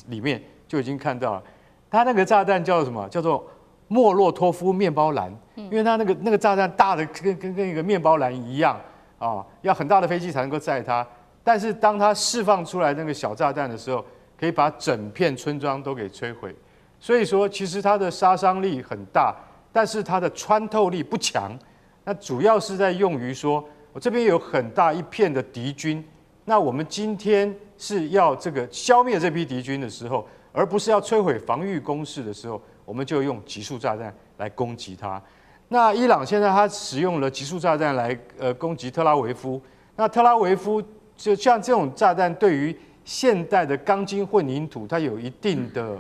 里面就已经看到了，它那个炸弹叫做什么？叫做莫洛托夫面包篮，因为它那个炸弹大的跟一个面包篮一样啊，要很大的飞机才能够载它。但是当它释放出来那个小炸弹的时候，可以把整片村庄都给摧毁。所以说，其实它的杀伤力很大，但是它的穿透力不强。那主要是在用于说，我这边有很大一片的敌军，那我们今天是要这个消灭这批敌军的时候，而不是要摧毁防御工事的时候，我们就用极速炸弹来攻击它。那伊朗现在它使用了极速炸弹来攻击特拉维夫，那特拉维夫就像这种炸弹，对于现代的钢筋混凝土，它有一定的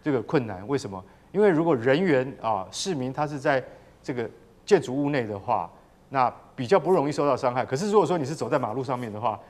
这个困难。为什么？因为如果人员啊市民他是在这个建筑物内的话，那比较不容易受到伤害。可是如果说你是走在马路上面的话，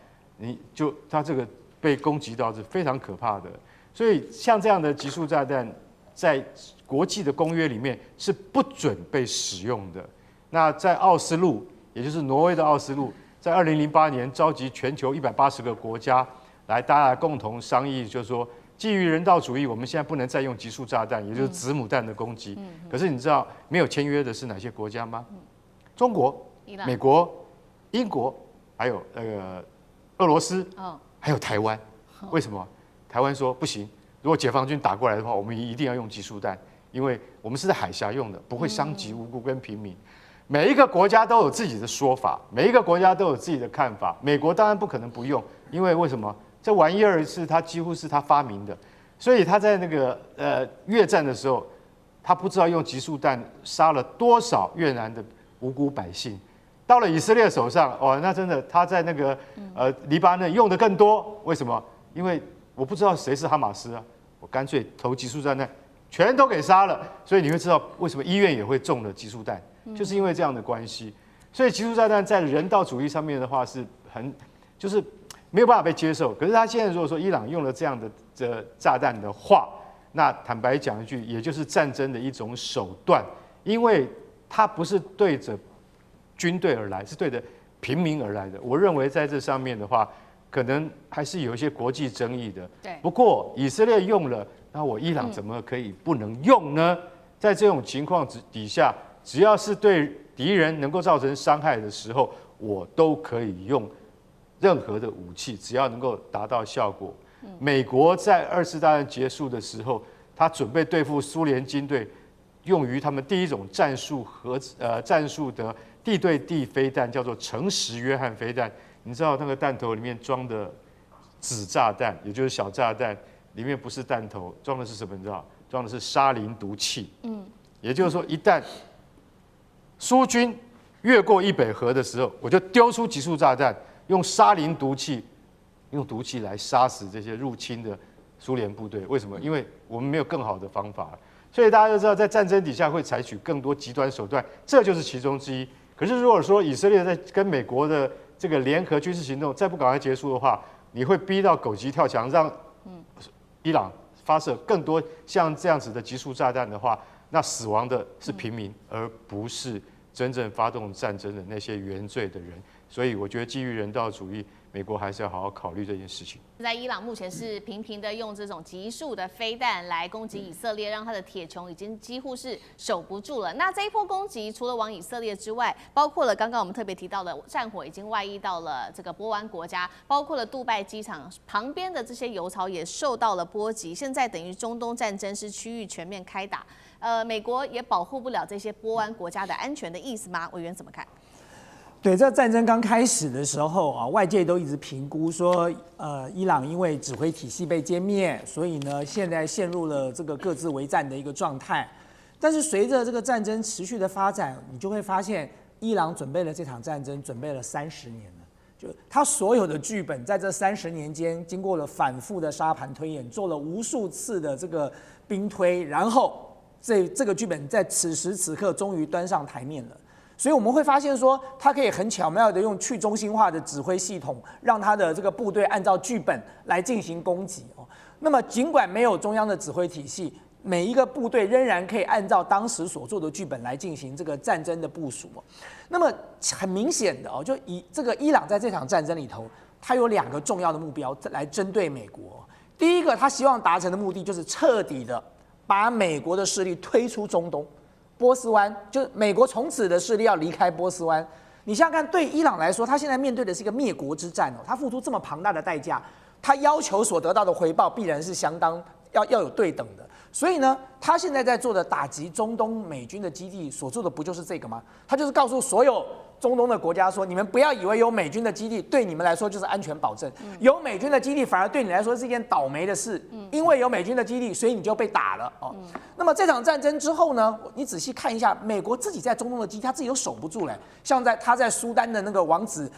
它这个被攻击到是非常可怕的。所以像这样的极速炸弹，在国际的公约里面是不准被使用的。那在奥斯陆，也就是挪威的奥斯陆，在2008年召集全球180个国家大家共同商议，就是说，基于人道主义，我们现在不能再用极速炸弹，也就是子母弹的攻击。可是你知道没有签约的是哪些国家吗？中国、美国、英国，还有俄罗斯，还有台湾。为什么？台湾说不行，如果解放军打过来的话，我们一定要用极速弹，因为我们是在海峡用的，不会伤及无辜跟平民。每一个国家都有自己的说法，每一个国家都有自己的看法。美国当然不可能不用，因为为什么？这玩意儿是他几乎是他发明的，所以他在那个越战的时候，他不知道用极速弹杀了多少越南的无辜百姓。到了以色列手上，哦，那真的他在那个黎巴嫩用的更多。为什么？因为我不知道谁是哈马斯啊，我干脆投极速炸弹，全都给杀了。所以你会知道为什么医院也会中了极速弹，就是因为这样的关系。所以极速炸弹在人道主义上面的话是就是没有办法被接受。可是他现在如果说伊朗用了这样的炸弹的话，那坦白讲一句，也就是战争的一种手段，因为它不是对着军队而来，是对着平民而来的。我认为在这上面的话，可能还是有一些国际争议的。对。不过以色列用了，那我伊朗怎么可以不能用呢？在这种情况底下，只要是对敌人能够造成伤害的时候，我都可以用任何的武器，只要能够达到效果。美国在2次大战结束的时候，他准备对付苏联军队，用于他们第一种战术的地对地飞弹，叫做诚实约翰飞弹。你知道那个弹头里面装的子炸弹，也就是小炸弹，里面不是弹头，装的是什么？你知道？装的是沙林毒气。也就是说，一旦苏军越过易北河的时候，我就丢出集束炸弹，用沙林毒气，用毒气来杀死这些入侵的苏联部队。为什么？因为我们没有更好的方法了。所以大家都知道，在战争底下会采取更多极端手段，这就是其中之一。可是如果说以色列在跟美国的这个联合军事行动再不赶快结束的话，你会逼到狗急跳墙，让伊朗发射更多像这样子的集束炸弹的话，那死亡的是平民，而不是真正发动战争的那些原罪的人。所以我觉得基于人道主义，美国还是要好好考虑这件事情。在伊朗目前是频频的用这种集束的飞弹来攻击以色列，让他的铁穹已经几乎是守不住了。那这一波攻击除了往以色列之外，包括了刚刚我们特别提到的战火已经外溢到了这个波湾国家，包括了杜拜机场旁边的这些油槽也受到了波及。现在等于中东战争是区域全面开打，美国也保护不了这些波湾国家的安全的意思吗？委员怎么看？对，这战争刚开始的时候啊，外界都一直评估说，伊朗因为指挥体系被歼灭，所以呢，现在陷入了这个各自为战的一个状态。但是随着这个战争持续的发展，你就会发现，伊朗准备了这场战争，准备了30年了。就他所有的剧本，在这30年间，经过了反复的沙盘推演，做了无数次的这个兵推，然后这个剧本在此时此刻终于端上台面了。所以我们会发现说，他可以很巧妙的用去中心化的指挥系统，让他的这个部队按照剧本来进行攻击哦。那么尽管没有中央的指挥体系，每一个部队仍然可以按照当时所做的剧本来进行这个战争的部署。那么很明显的哦，就以这个伊朗在这场战争里头，他有2个重要的目标来针对美国。第一个，他希望达成的目的就是彻底的把美国的势力推出中东。波斯湾就是美国从此的势力要离开波斯湾。你想想看，对伊朗来说，他现在面对的是一个灭国之战哦，他付出这么庞大的代价，他要求所得到的回报必然是相当要有对等的。所以呢，他现在在做的打击中东美军的基地所做的不就是这个吗？他就是告诉所有中东的国家说，你们不要以为有美军的基地对你们来说就是安全保证，有美军的基地反而对你来说是一件倒霉的事，因为有美军的基地，所以你就被打了哦。那么这场战争之后呢，你仔细看一下，美国自己在中东的基地，他自己都守不住嘞。像他在苏丹的那个王子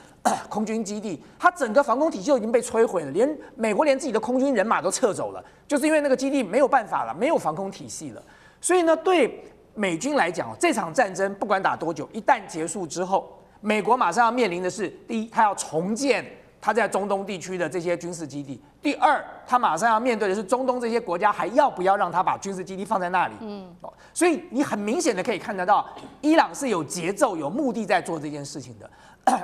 空军基地，他整个防空体系就已经被摧毁了，美国连自己的空军人马都撤走了，就是因为那个基地没有办法了，没有防空体系了。所以呢，对美军来讲，这场战争不管打多久，一旦结束之后，美国马上要面临的是：第一，他要重建他在中东地区的这些军事基地；第二，他马上要面对的是中东这些国家还要不要让他把军事基地放在那里。所以你很明显的可以看得到，伊朗是有节奏、有目的在做这件事情的。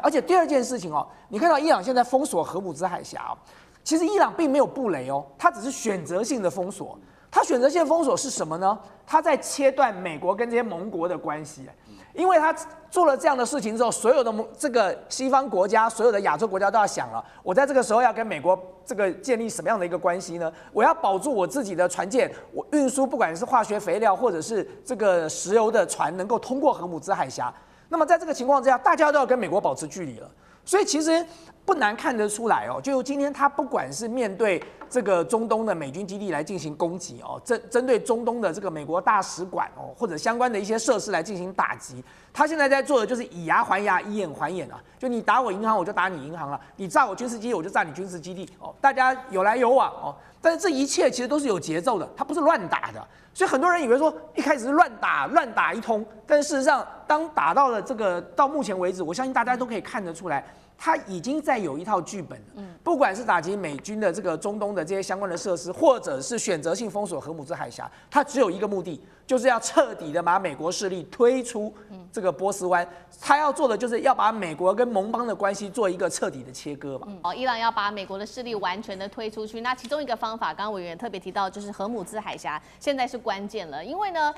而且第二件事情哦，你看到伊朗现在封锁荷姆兹海峡，其实伊朗并没有布雷哦，它只是选择性的封锁。它选择性封锁是什么呢？它在切断美国跟这些盟国的关系，因为他做了这样的事情之后，所有的这个西方国家、所有的亚洲国家都要想了：我在这个时候要跟美国这个建立什么样的一个关系呢？我要保住我自己的船舰，我运输不管是化学肥料或者是这个石油的船能够通过荷姆兹海峡。那么在这个情况之下，大家都要跟美国保持距离了。所以其实不难看得出来哦，就今天他不管是面对这个中东的美军基地来进行攻击哦，针对中东的这个美国大使馆哦，或者相关的一些设施来进行打击，他现在在做的就是以牙还牙，以眼还眼啊！就你打我银行，我就打你银行了；你炸我军事基地，我就炸你军事基地哦，大家有来有往哦。但是这一切其实都是有节奏的，它不是乱打的。所以很多人以为说一开始是乱打一通，但事实上，当打到了这个到目前为止，我相信大家都可以看得出来，他已经在有一套剧本了。不管是打击美军的这个中东的这些相关的设施，或者是选择性封锁荷姆兹海峡，它只有一个目的，就是要彻底的把美国势力推出这个波斯湾。他要做的就是要把美国跟盟邦的关系做一个彻底的切割嘛。伊朗要把美国的势力完全的推出去，那其中一个方法，刚刚委员特别提到，就是荷姆兹海峡现在是关键了，因为呢，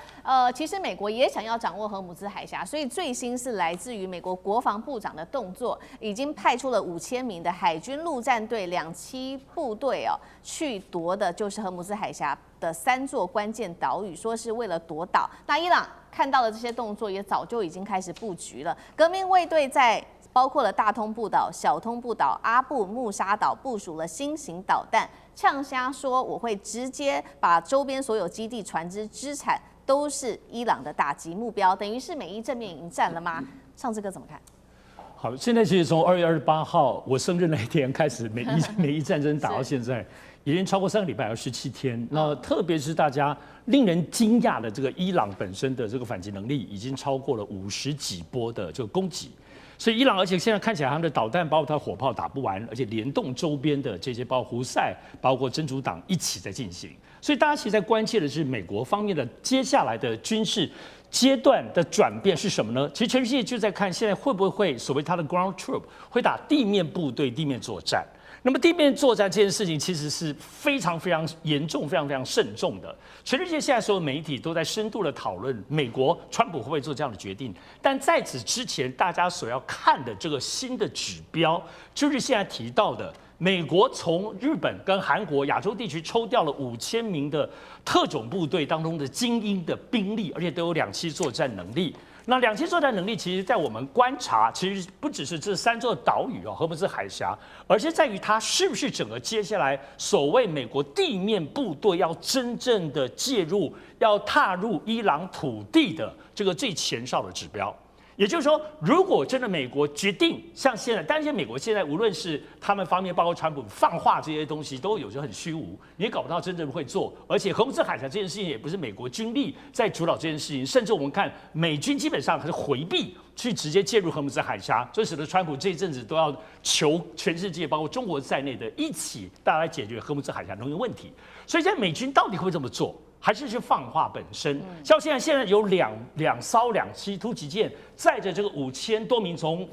其实美国也想要掌握荷姆兹海峡，所以最新是来自于美国国防部长的动作，已经经派出了5000名的海军陆战队2栖部队去夺的就是荷姆斯海峡的3座关键岛屿，说是为了夺岛。那伊朗看到了这些动作，也早就已经开始布局了。革命卫队在包括了大通布岛、小通布岛、阿布穆沙岛部署了新型导弹，呛瞎说我会直接把周边所有基地、船只、资产都是伊朗的打击目标，等于是美伊正面迎战了吗？上次哥怎么看？好，现在其实从2月28号我生日那一天开始，美伊战争打到现在，已经超过3个礼拜，17天。那特别是大家令人惊讶的这个伊朗本身的这个反击能力，已经超过了50几波的这个攻击。所以伊朗，而且现在看起来他们的导弹包括它火炮打不完，而且联动周边的这些，包括胡塞、包括真主党一起在进行。所以大家其实在关切的是美国方面的接下来的军事阶段的转变是什么呢？其实全世界就在看现在会不会所谓它的 ground troop 会打地面部队地面作战。那么地面作战这件事情其实是非常非常严重、非常非常慎重的。全世界现在所有媒体都在深度的讨论美国川普会不会做这样的决定。但在此之前，大家所要看的这个新的指标，就是现在提到的美国从日本跟韩国亚洲地区抽调了5000名的特种部队当中的精英的兵力，而且都有2栖作战能力。那2栖作战能力，其实在我们观察，其实不只是这3座岛屿荷姆斯海峡，而是在于它是不是整个接下来所谓美国地面部队要真正的介入，要踏入伊朗土地的这个最前哨的指标。也就是说，如果真的美国决定像现在，但是美国现在无论是他们方面，包括川普放话这些东西，都有时候很虚无，你也搞不到真正会做。而且荷姆斯海峡这件事情也不是美国军力在主导这件事情，甚至我们看美军基本上还是回避去直接介入荷姆斯海峡，这使得川普这一阵子都要求全世界，包括中国在内的一起大家来解决荷姆斯海峡能源问题。所以现在美军到底会不会这么做？还是去放话本身，像现在有两艘2栖突击舰载着这个5000多名从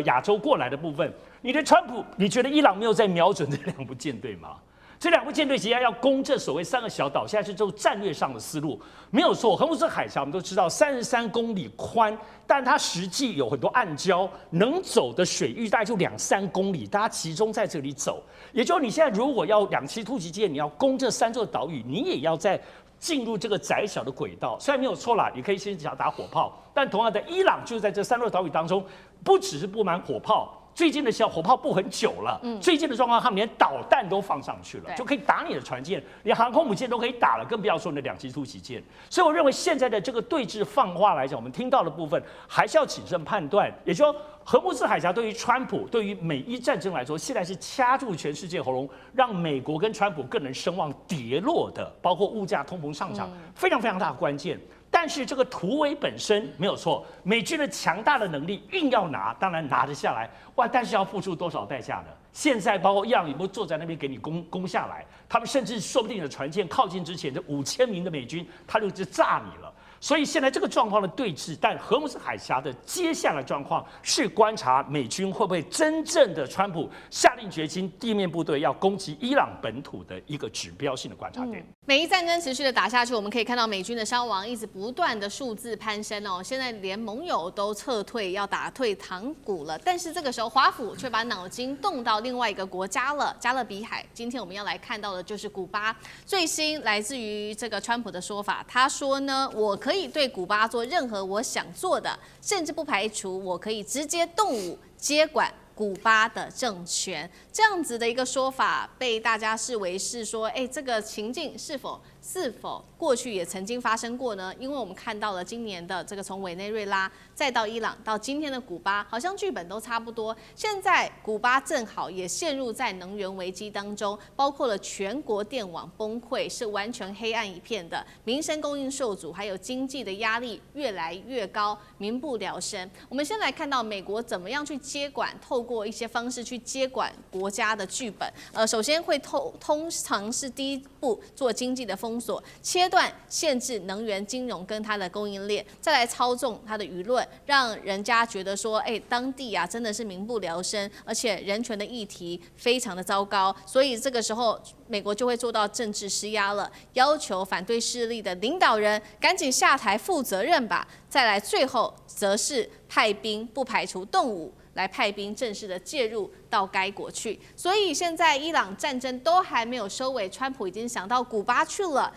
亚洲过来的部分，你的川普，你觉得伊朗没有在瞄准这2部舰队吗？这2部舰队其实要攻这所谓3个小岛，现在是就战略上的思路，没有错。荷姆斯海峡我们都知道33公里宽，但它实际有很多暗礁，能走的水域大概就2-3公里，大家集中在这里走。也就是你现在如果要2栖突击舰，你要攻这3座岛屿，你也要在进入这个窄小的轨道。虽然没有错啦，你可以先想打火炮，但同样的，伊朗就在这3座岛屿当中，不只是布满火炮。最近的小火炮布很久了，最近的状况，他们连导弹都放上去了，就可以打你的船舰，连航空母舰都可以打了，更不要说你的2栖突击舰。所以我认为现在的这个对峙放话来讲，我们听到的部分还是要谨慎判断。也就是说，荷姆斯海峡对于川普、对于美伊战争来说，现在是掐住全世界喉咙，让美国跟川普更能声望跌落的，包括物价、通膨上涨，非常非常大的关键。但是这个突围本身没有错，美军的强大的能力硬要拿，当然拿得下来，哇！但是要付出多少代价呢？现在包括伊朗有没有坐在那边给你攻下来？他们甚至说不定的船舰靠近之前，这5000名的美军他就炸你了。所以现在这个状况的对峙，但荷姆斯海峡的接下来状况是观察美军会不会真正的川普下定决心，地面部队要攻击伊朗本土的一个指标性的观察点。美伊战争持续的打下去，我们可以看到美军的伤亡一直不断的数字攀升哦，现在连盟友都撤退，要打退堂鼓了。但是这个时候，华府却把脑筋动到另外一个国家了——加勒比海。今天我们要来看到的就是古巴。最新来自于这个川普的说法，他说呢，我可以对古巴做任何我想做的，甚至不排除我可以直接动武接管古巴的政权。这样子的一个说法被大家视为是说，这个情境是否过去也曾经发生过呢？因为我们看到了今年的这个从委内瑞拉再到伊朗到今天的古巴，好像剧本都差不多。现在古巴正好也陷入在能源危机当中，包括了全国电网崩溃，是完全黑暗一片的，民生供应受阻，还有经济的压力越来越高，民不聊生。我们先来看到美国怎么样去接管，透过一些方式去接管国家的剧本。首先会通常是第一步做经济的封锁，切断限制能源、金融跟它的供应链，再来操纵它的舆论，让人家觉得说，当地啊真的是民不聊生，而且人权的议题非常的糟糕，所以这个时候美国就会做到政治施压了，要求反对势力的领导人赶紧下台负责任吧。再来最后则是派兵，不排除动武来派兵正式的介入到该国去。所以现在伊朗战争都还没有收尾，川普已经想到古巴去了。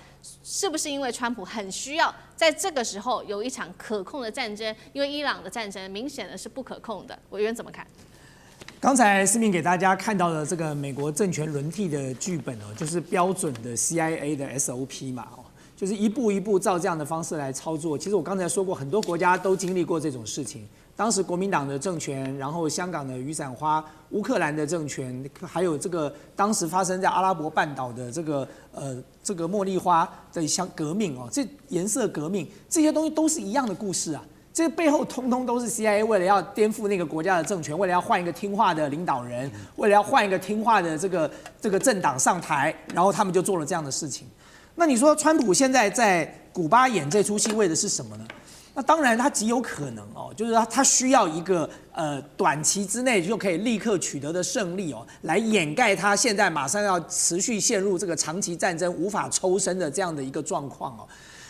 是不是因为川普很需要在这个时候有一场可控的战争？因为伊朗的战争明显的是不可控的。委员怎么看？刚才思明给大家看到的这个美国政权轮替的剧本哦，就是标准的 CIA 的 SOP 嘛哦，就是一步一步照这样的方式来操作。其实我刚才说过，很多国家都经历过这种事情。当时国民党的政权，然后香港的雨伞花、乌克兰的政权，还有这个当时发生在阿拉伯半岛的这个茉莉花的革命哦，这颜色革命这些东西都是一样的故事啊。这个背后通通都是 CIA 为了要颠覆那个国家的政权，为了要换一个听话的领导人，为了要换一个听话的这个政党上台，然后他们就做了这样的事情。那你说川普现在在古巴演这出戏为的是什么呢？那当然，他极有可能哦，就是他需要一个短期之内就可以立刻取得的胜利哦，来掩盖他现在马上要持续陷入这个长期战争无法抽身的这样的一个状况哦。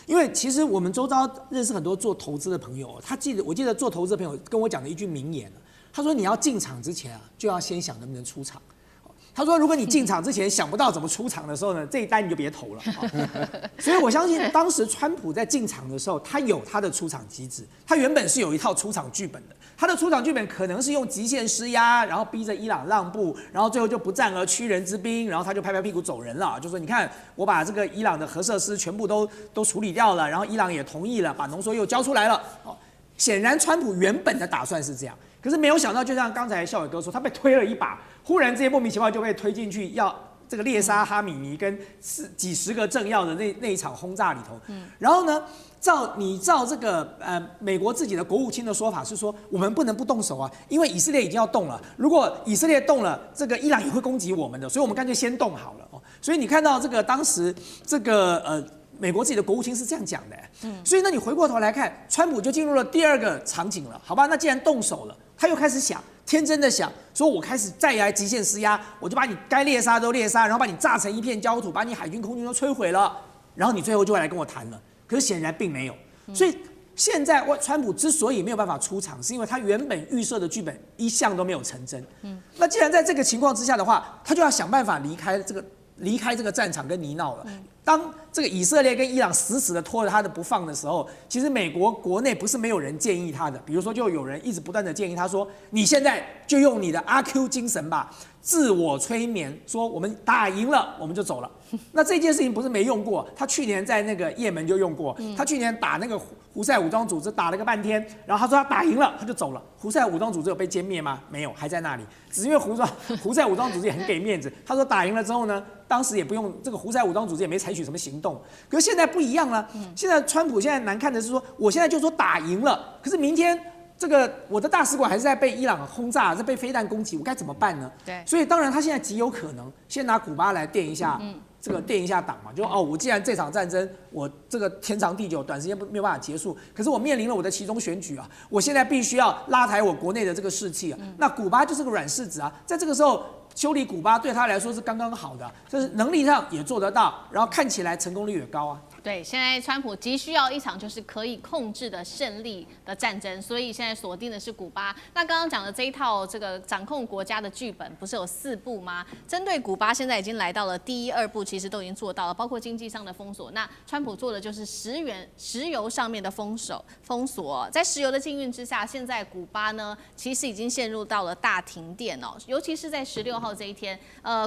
因为其实我们周遭认识很多做投资的朋友，我记得做投资的朋友跟我讲的一句名言，他说你要进场之前啊，就要先想能不能出场。他说，如果你进场之前想不到怎么出场的时候呢，这一单你就别投了。所以我相信当时川普在进场的时候，他有他的出场机制，他原本是有一套出场剧本的。他的出场剧本可能是用极限施压，然后逼着伊朗让步，然后最后就不战而屈人之兵，然后他就拍拍屁股走人了，就说你看我把这个伊朗的核设施全部都处理掉了，然后伊朗也同意了，把浓缩铀交出来了。显然川普原本的打算是这样。可是没有想到，就像刚才孝伟哥说，他被推了一把，忽然之间莫名其妙就被推进去，要这个猎杀哈米尼跟几十个政要的那一场轰炸里头。然后呢，照这个美国自己的国务卿的说法是说，我们不能不动手啊，因为以色列已经要动了，如果以色列动了，这个伊朗也会攻击我们的，所以我们干脆先动好了哦。所以你看到这个当时这个美国自己的国务卿是这样讲的，所以那你回过头来看，川普就进入了第二个场景了，好吧？那既然动手了，他又开始想，天真的想，说我开始再来极限施压，我就把你该猎杀都猎杀，然后把你炸成一片焦土，把你海军、空军都摧毁了，然后你最后就会来跟我谈了。可是显然并没有，所以现在川普之所以没有办法出场，是因为他原本预设的剧本一项都没有成真。那既然在这个情况之下的话，他就要想办法离开这个战场跟泥淖了。当这个以色列跟伊朗死死的拖着他的不放的时候，其实美国国内不是没有人建议他的，比如说就有人一直不断的建议他说，你现在就用你的阿 Q 精神吧，自我催眠，说我们打赢了我们就走了。那这件事情不是没用过，他去年在那个也门就用过，他去年打那个胡塞武装组织打了个半天，然后他说他打赢了他就走了。胡塞武装组织有被歼灭吗？没有，还在那里。只是因为胡塞武装组织也很给面子，他说打赢了之后呢，当时也不用这个胡塞武装组织也没采取什么行动。可是现在不一样了，现在川普现在难看的是说，我现在就说打赢了，可是明天这个我的大使馆还是在被伊朗轰炸，是被飞弹攻击，我该怎么办呢？对，所以当然他现在极有可能先拿古巴来垫一下。垫一下档嘛，就我既然这场战争我这个天长地久，短时间没有办法结束，可是我面临了我的期中选举啊，我现在必须要拉抬我国内的这个士气啊。那古巴就是个软柿子啊，在这个时候修理古巴对他来说是刚刚好的，就是能力上也做得到，然后看起来成功率也高啊。对，现在川普急需要一场就是可以控制的胜利的战争，所以现在锁定的是古巴。那刚刚讲的这一套这个掌控国家的剧本，不是有4步吗？针对古巴，现在已经来到了第1、2步，其实都已经做到了，包括经济上的封锁。那川普做的就是石油上面的封锁。在石油的禁运之下，现在古巴呢，其实已经陷入到了大停电哦，尤其是在16号这一天，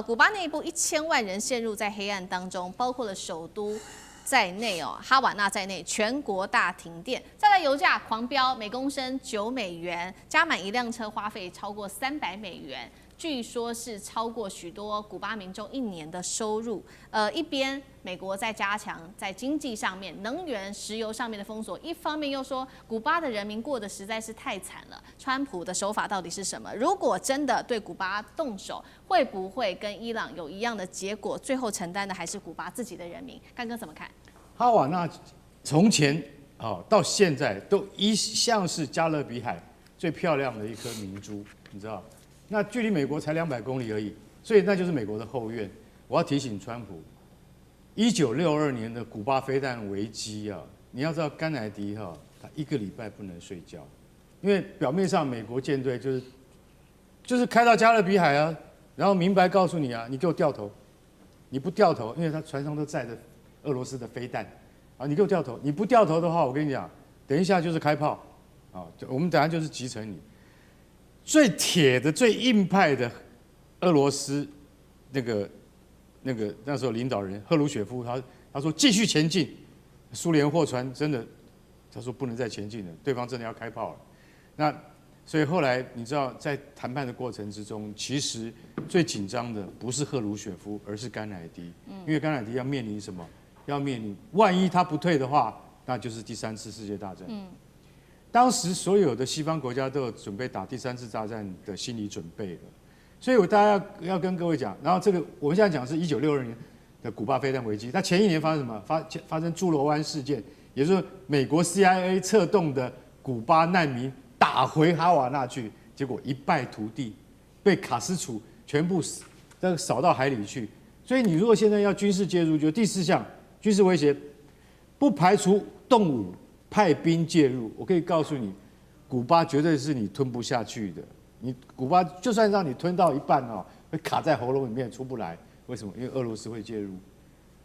古巴内部1000万人陷入在黑暗当中，包括了首都在内哦，哈瓦那在内，全国大停电。再来油价狂飙，每公升9美元，加满1辆车花费超过300美元。据说是超过许多古巴民众1年的收入。一边美国在加强在经济上面、能源、石油上面的封锁，一方面又说古巴的人民过得实在是太惨了。川普的手法到底是什么？如果真的对古巴动手，会不会跟伊朗有一样的结果？最后承担的还是古巴自己的人民。干哥怎么看？哈瓦那从前到现在都一向是加勒比海最漂亮的一颗明珠，你知道？那距离美国才200公里而已，所以那就是美国的后院。我要提醒川普，1962年的古巴飞弹危机啊，你要知道甘乃迪他1个礼拜不能睡觉，因为表面上美国舰队就是就是开到加勒比海啊，然后明白告诉你啊，你给我掉头，你不掉头，因为他船上都载着俄罗斯的飞弹啊，你给我掉头，你不掉头的话，我跟你讲，等一下就是开炮啊，我们等一下就是击沉你。最铁的、最硬派的俄罗斯那时候领导人赫鲁雪夫，他说继续前进，苏联货船真的，他说不能再前进了，对方真的要开炮了。那所以后来你知道，在谈判的过程之中，其实最紧张的不是赫鲁雪夫，而是甘乃迪，因为甘乃迪要面临什么？要面临万一他不退的话，那就是第3次世界大战。当时所有的西方国家都有准备打第3次大战的心理准备了，所以我大家要跟各位讲，然后这个我们现在讲是1962年的古巴飞弹危机，那前一年发生什么？发生猪猡湾事件，也就是美国 CIA 策动的古巴难民打回哈瓦那去，结果一败涂地，被卡斯楚全部扫到海里去。所以你如果现在要军事介入，就第4项军事威胁，不排除动武。派兵介入，我可以告诉你，古巴绝对是你吞不下去的。你古巴就算让你吞到一半哦，会卡在喉咙里面出不来。为什么？因为俄罗斯会介入。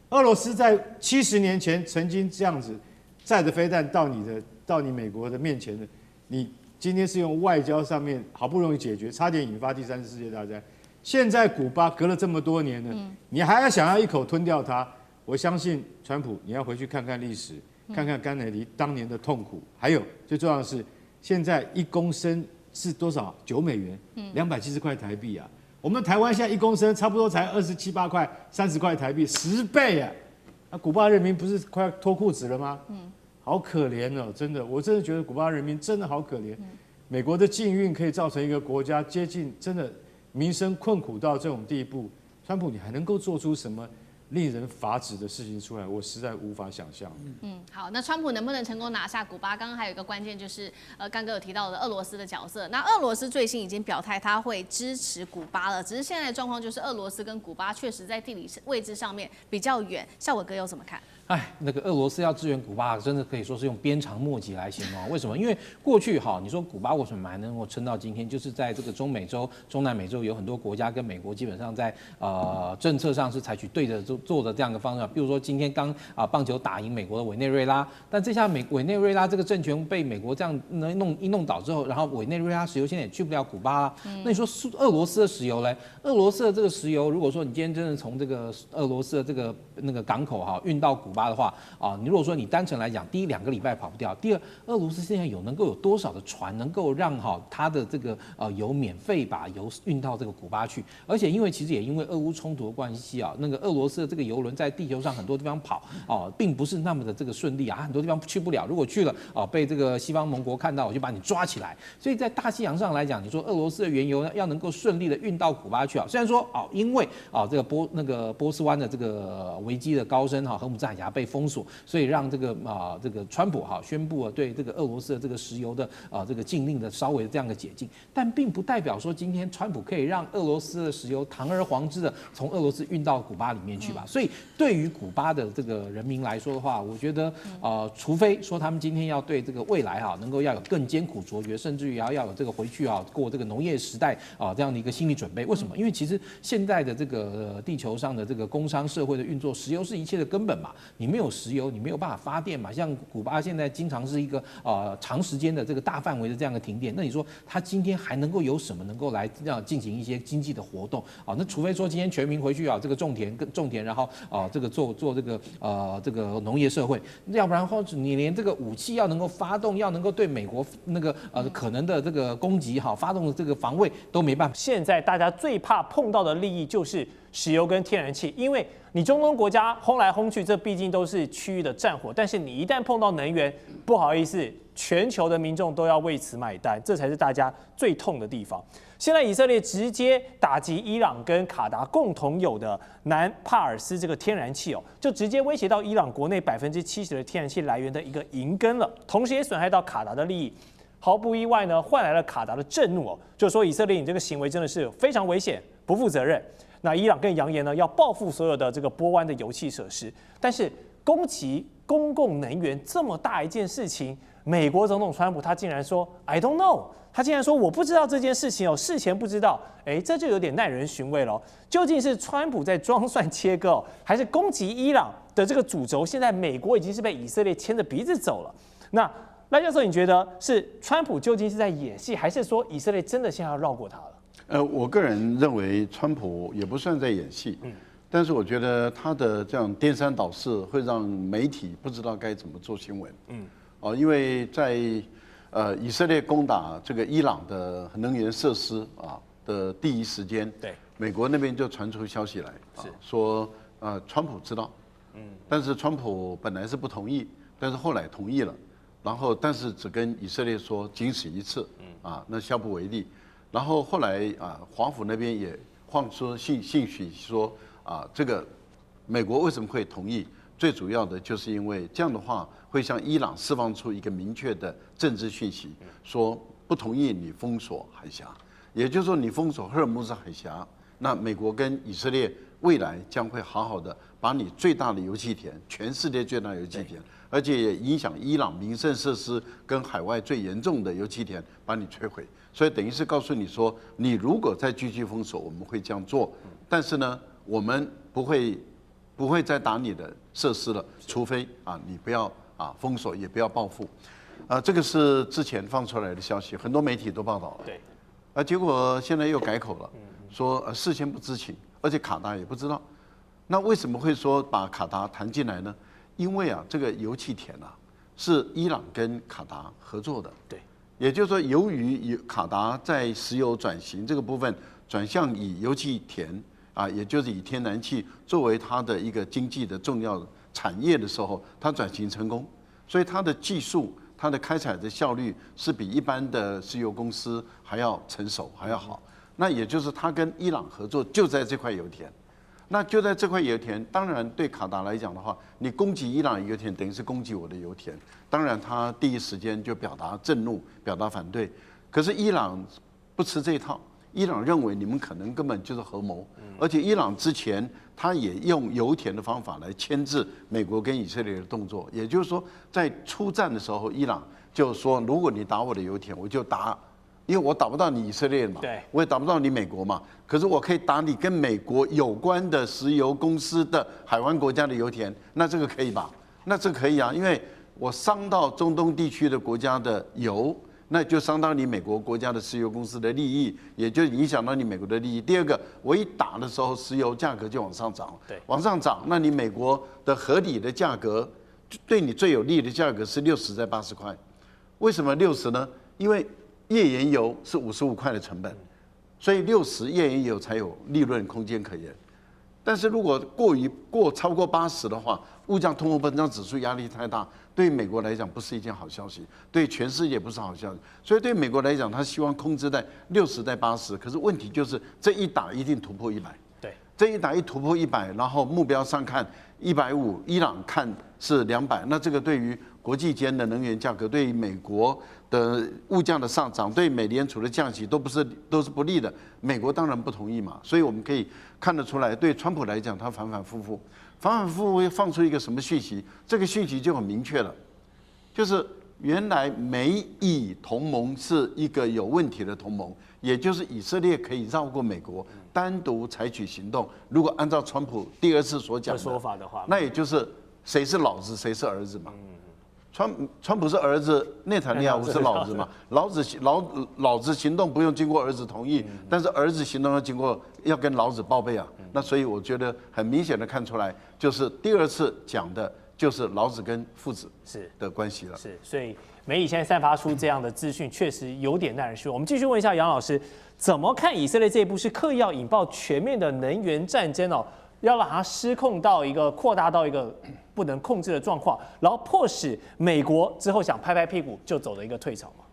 俄罗斯在70年前曾经这样子载着飞弹到你美国的面前的，你今天是用外交上面好不容易解决，差点引发第3次世界大战。现在古巴隔了这么多年了，你还要想要一口吞掉它？我相信川普，你要回去看看历史。看看甘乃迪当年的痛苦，还有最重要的是，现在1公升是多少？9美元，270块台币啊！我们台湾现在1公升差不多才27、8块、30块台币，10倍啊！那古巴人民不是快要脱裤子了吗？好可怜哦，真的，我真的觉得古巴人民真的好可怜。美国的禁运可以造成一个国家接近真的民生困苦到这种地步，川普你还能够做出什么令人发指的事情出来，我实在无法想象。好，那川普能不能成功拿下古巴？刚刚还有一个关键就是，刚哥有提到的俄罗斯的角色。那俄罗斯最新已经表态，他会支持古巴了。只是现在的状况就是，俄罗斯跟古巴确实在地理位置上面比较远。孝瑋哥又怎么看？那个俄罗斯要支援古巴，真的可以说是用鞭长莫及来形容。为什么？因为过去你说古巴为什么还能够撑到今天，就是在这个中美洲、中南美洲有很多国家跟美国基本上在政策上是采取对着做的这样的方向。比如说今天刚棒球打赢美国的委内瑞拉，但这下委内瑞拉这个政权被美国这样弄倒之后，然后委内瑞拉石油现在也去不了古巴啦。那你说俄罗斯的石油嘞？俄罗斯的这个石油，如果说你今天真的从这个俄罗斯的这个那个港口运到古巴的话你如果说你单纯来讲，第一2个礼拜跑不掉，第二，俄罗斯现在能够有多少的船能够让它的这个油免费把油运到这个古巴去？而且因为其实也因为俄乌冲突的关系那个俄罗斯的这个油轮在地球上很多地方跑并不是那么的这个顺利很多地方去不了。如果去了被这个西方盟国看到，我就把你抓起来。所以在大西洋上来讲，你说俄罗斯的原油要能够顺利的运到古巴去虽然说因为这个波斯湾的这个危机的高升荷姆兹海峡被封锁，所以让这个川普宣布了对这个俄罗斯的这个石油的这个禁令的稍微这样的解禁，但并不代表说今天川普可以让俄罗斯的石油堂而皇之的从俄罗斯运到古巴里面去吧。所以对于古巴的这个人民来说的话，我觉得除非说他们今天要对这个未来能够要有更艰苦卓绝，甚至于要有这个回去过这个农业时代这样的一个心理准备。为什么？因为其实现在的这个地球上的这个工商社会的运作，石油是一切的根本嘛。你没有石油，你没有办法发电嘛。像古巴现在经常是一个长时间的这个大范围的这样的停电，那你说他今天还能够有什么能够来进行一些经济的活动那除非说今天全民回去这个种田，然后这个做这个农业社会，要不然或者你连这个武器要能够发动，要能够对美国那个可能的这个攻击发动的这个防卫都没办法。现在大家最怕碰到的利益就是石油跟天然气，因为你中东国家轰来轰去，这毕竟都是区域的战火。但是你一旦碰到能源，不好意思，全球的民众都要为此买单，这才是大家最痛的地方。现在以色列直接打击伊朗跟卡达共同有的南帕尔斯这个天然气就直接威胁到伊朗国内70%的天然气来源的一个银根了，同时也损害到卡达的利益。毫不意外呢，换来了卡达的震怒就是说以色列你这个行为真的是非常危险，不负责任。那伊朗更扬言呢，要报复所有的这个波湾的油气设施，但是攻击公共能源这么大一件事情，美国总统川普他竟然说 I don't know， 他竟然说我不知道这件事情哦，事前不知道，这就有点耐人寻味了。究竟是川普在装蒜切割哦，还是攻击伊朗的这个主轴？现在美国已经是被以色列牵着鼻子走了。那赖教授，你觉得是川普究竟是在演戏，还是说以色列真的现在要绕过他了？我个人认为川普也不算在演戏，但是我觉得他的这样颠三倒四会让媒体不知道该怎么做新闻。因为在以色列攻打这个伊朗的能源设施的第一时间，对，美国那边就传出消息来，说川普知道，但是川普本来是不同意，但是后来同意了，然后但是只跟以色列说仅此一次，那下不为例。然后后来华府那边也放出信息说这个美国为什么会同意？最主要的就是因为这样的话会向伊朗释放出一个明确的政治讯息，说不同意你封锁海峡，也就是说你封锁赫尔木兹海峡，那美国跟以色列未来将会好好的把你最大的油气田，全世界最大的油气田，而且也影响伊朗民生设施跟海外最严重的油气田，把你摧毁。所以等于是告诉你说，你如果再继续封锁，我们会这样做，但是呢，我们不会再打你的设施了，除非你不要封锁，也不要报复。这个是之前放出来的消息，很多媒体都报道了。对。结果现在又改口了，说事先不知情，而且卡达也不知道。那为什么会说把卡达谈进来呢？因为这个油气田是伊朗跟卡达合作的。对。也就是说，由于卡达在石油转型这个部分转向以油气田也就是以天然气作为它的一个经济的重要产业的时候，它转型成功，所以它的技术、它的开采的效率是比一般的石油公司还要成熟、还要好。那也就是它跟伊朗合作就在这块油田。那就在这块油田，当然对卡达来讲的话，你攻击伊朗油田，等于是攻击我的油田。当然，他第一时间就表达震怒，表达反对。可是伊朗不吃这一套，伊朗认为你们可能根本就是合谋，而且伊朗之前他也用油田的方法来牵制美国跟以色列的动作。也就是说，在出战的时候，伊朗就说，如果你打我的油田，我就打。因为我打不到你以色列嘛，对，我也打不到你美国嘛，可是我可以打你跟美国有关的石油公司的海湾国家的油田，那这个可以吧？那这可以啊，因为我伤到中东地区的国家的油，那就伤到你美国国家的石油公司的利益，也就影响到你美国的利益。第二个，我一打的时候，石油价格就往上涨，对，往上涨，那你美国的合理的价格，对你最有利的价格是60在80块，为什么60呢？因为页岩油是55块的成本，所以60页岩油才有利润空间可言。但是如果超过80的话，物价通货膨胀指数压力太大，对美国来讲不是一件好消息，对全世界不是好消息。所以对美国来讲，他希望控制在60在80，可是问题就是这一打一定突破100。对，这一打一突破100，然后目标上看150，伊朗看是200，那这个对于国际间的能源价格，对于美国的物价的上涨，对美联储的降息都是不利的。美国当然不同意嘛，所以我们可以看得出来，对川普来讲，他反反复复会放出一个什么讯息？这个讯息就很明确了，就是原来美以同盟是一个有问题的同盟，也就是以色列可以绕过美国，单独采取行动。如果按照川普第二次所讲的说法的话，那也就是谁是老子，谁是儿子嘛。川普是儿子，内塔尼亚胡是老子嘛？老子行动不用经过儿子同意，但是儿子行动要跟老子报备啊。那所以我觉得很明显的看出来，就是第二次讲的就是老子跟父子的关系了。是，所以媒体现在散发出这样的资讯，确实有点耐人寻味。我们继续问一下杨老师，怎么看以色列这一步是刻意要引爆全面的能源战争哦？要让它失控到扩大到一个不能控制的状况，然后迫使美国之后想拍拍屁股就走了一个退潮嘛。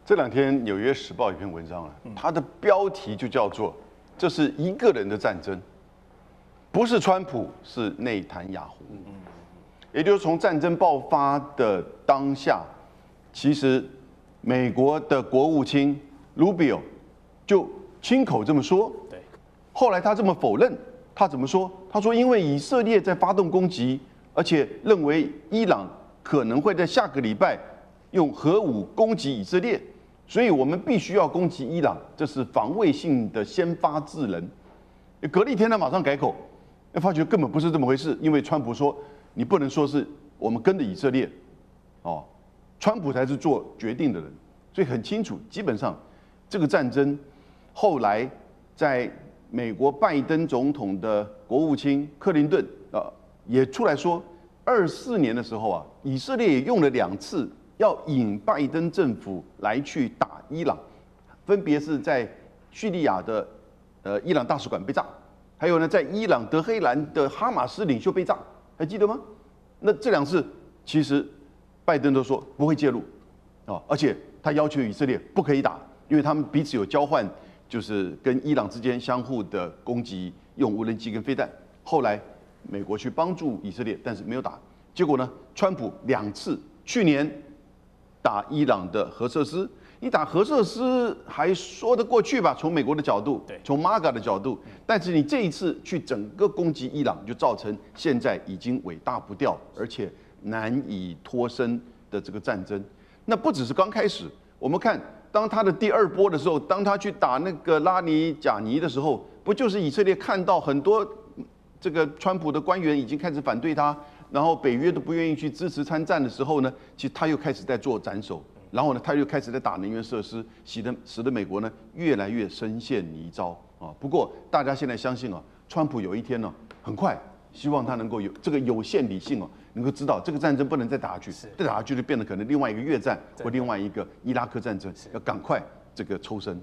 这两天《纽约时报》有一篇文章它的标题就叫做“这是一个人的战争，不是川普，是内塔尼亚胡”。也就是从战争爆发的当下，其实美国的国务卿 Rubio 就亲口这么说。对，后来他这么否认。他怎么说？他说：“因为以色列在发动攻击，而且认为伊朗可能会在下个礼拜用核武攻击以色列，所以我们必须要攻击伊朗，这是防卫性的先发制人。隔了一天呢，马上改口，发觉根本不是这么回事，因为川普说你不能说是我们跟着以色列，哦，川普才是做决定的人，所以很清楚，基本上这个战争后来在美国拜登总统的国务卿克林顿也出来说，24年的时候啊，以色列也用了2次要引拜登政府来去打伊朗，分别是在叙利亚的伊朗大使馆被炸，还有呢在伊朗德黑兰的哈马斯领袖被炸，还记得吗？那这2次其实拜登都说不会介入而且他要求以色列不可以打，因为他们彼此有交换，就是跟伊朗之间相互的攻击，用无人机跟飞弹。后来美国去帮助以色列，但是没有打。结果呢，川普2次，去年打伊朗的核设施，你打核设施还说得过去吧？从美国的角度，从 MAGA 的角度，但是你这一次去整个攻击伊朗，就造成现在已经尾大不掉，而且难以脱身的这个战争。那不只是刚开始，我们看当他的第2波的时候，当他去打那个拉尼贾尼的时候，不就是以色列看到很多这个川普的官员已经开始反对他，然后北约都不愿意去支持参战的时候呢，其实他又开始在做斩首，然后呢，他又开始在打能源设施，使得美国呢越来越深陷泥沼啊。不过大家现在相信川普有一天呢，很快，希望他能够有这个有限理性能够知道这个战争不能再打下去，再打下去就变得可能另外一个越战或另外一个伊拉克战争，要赶快这个抽身。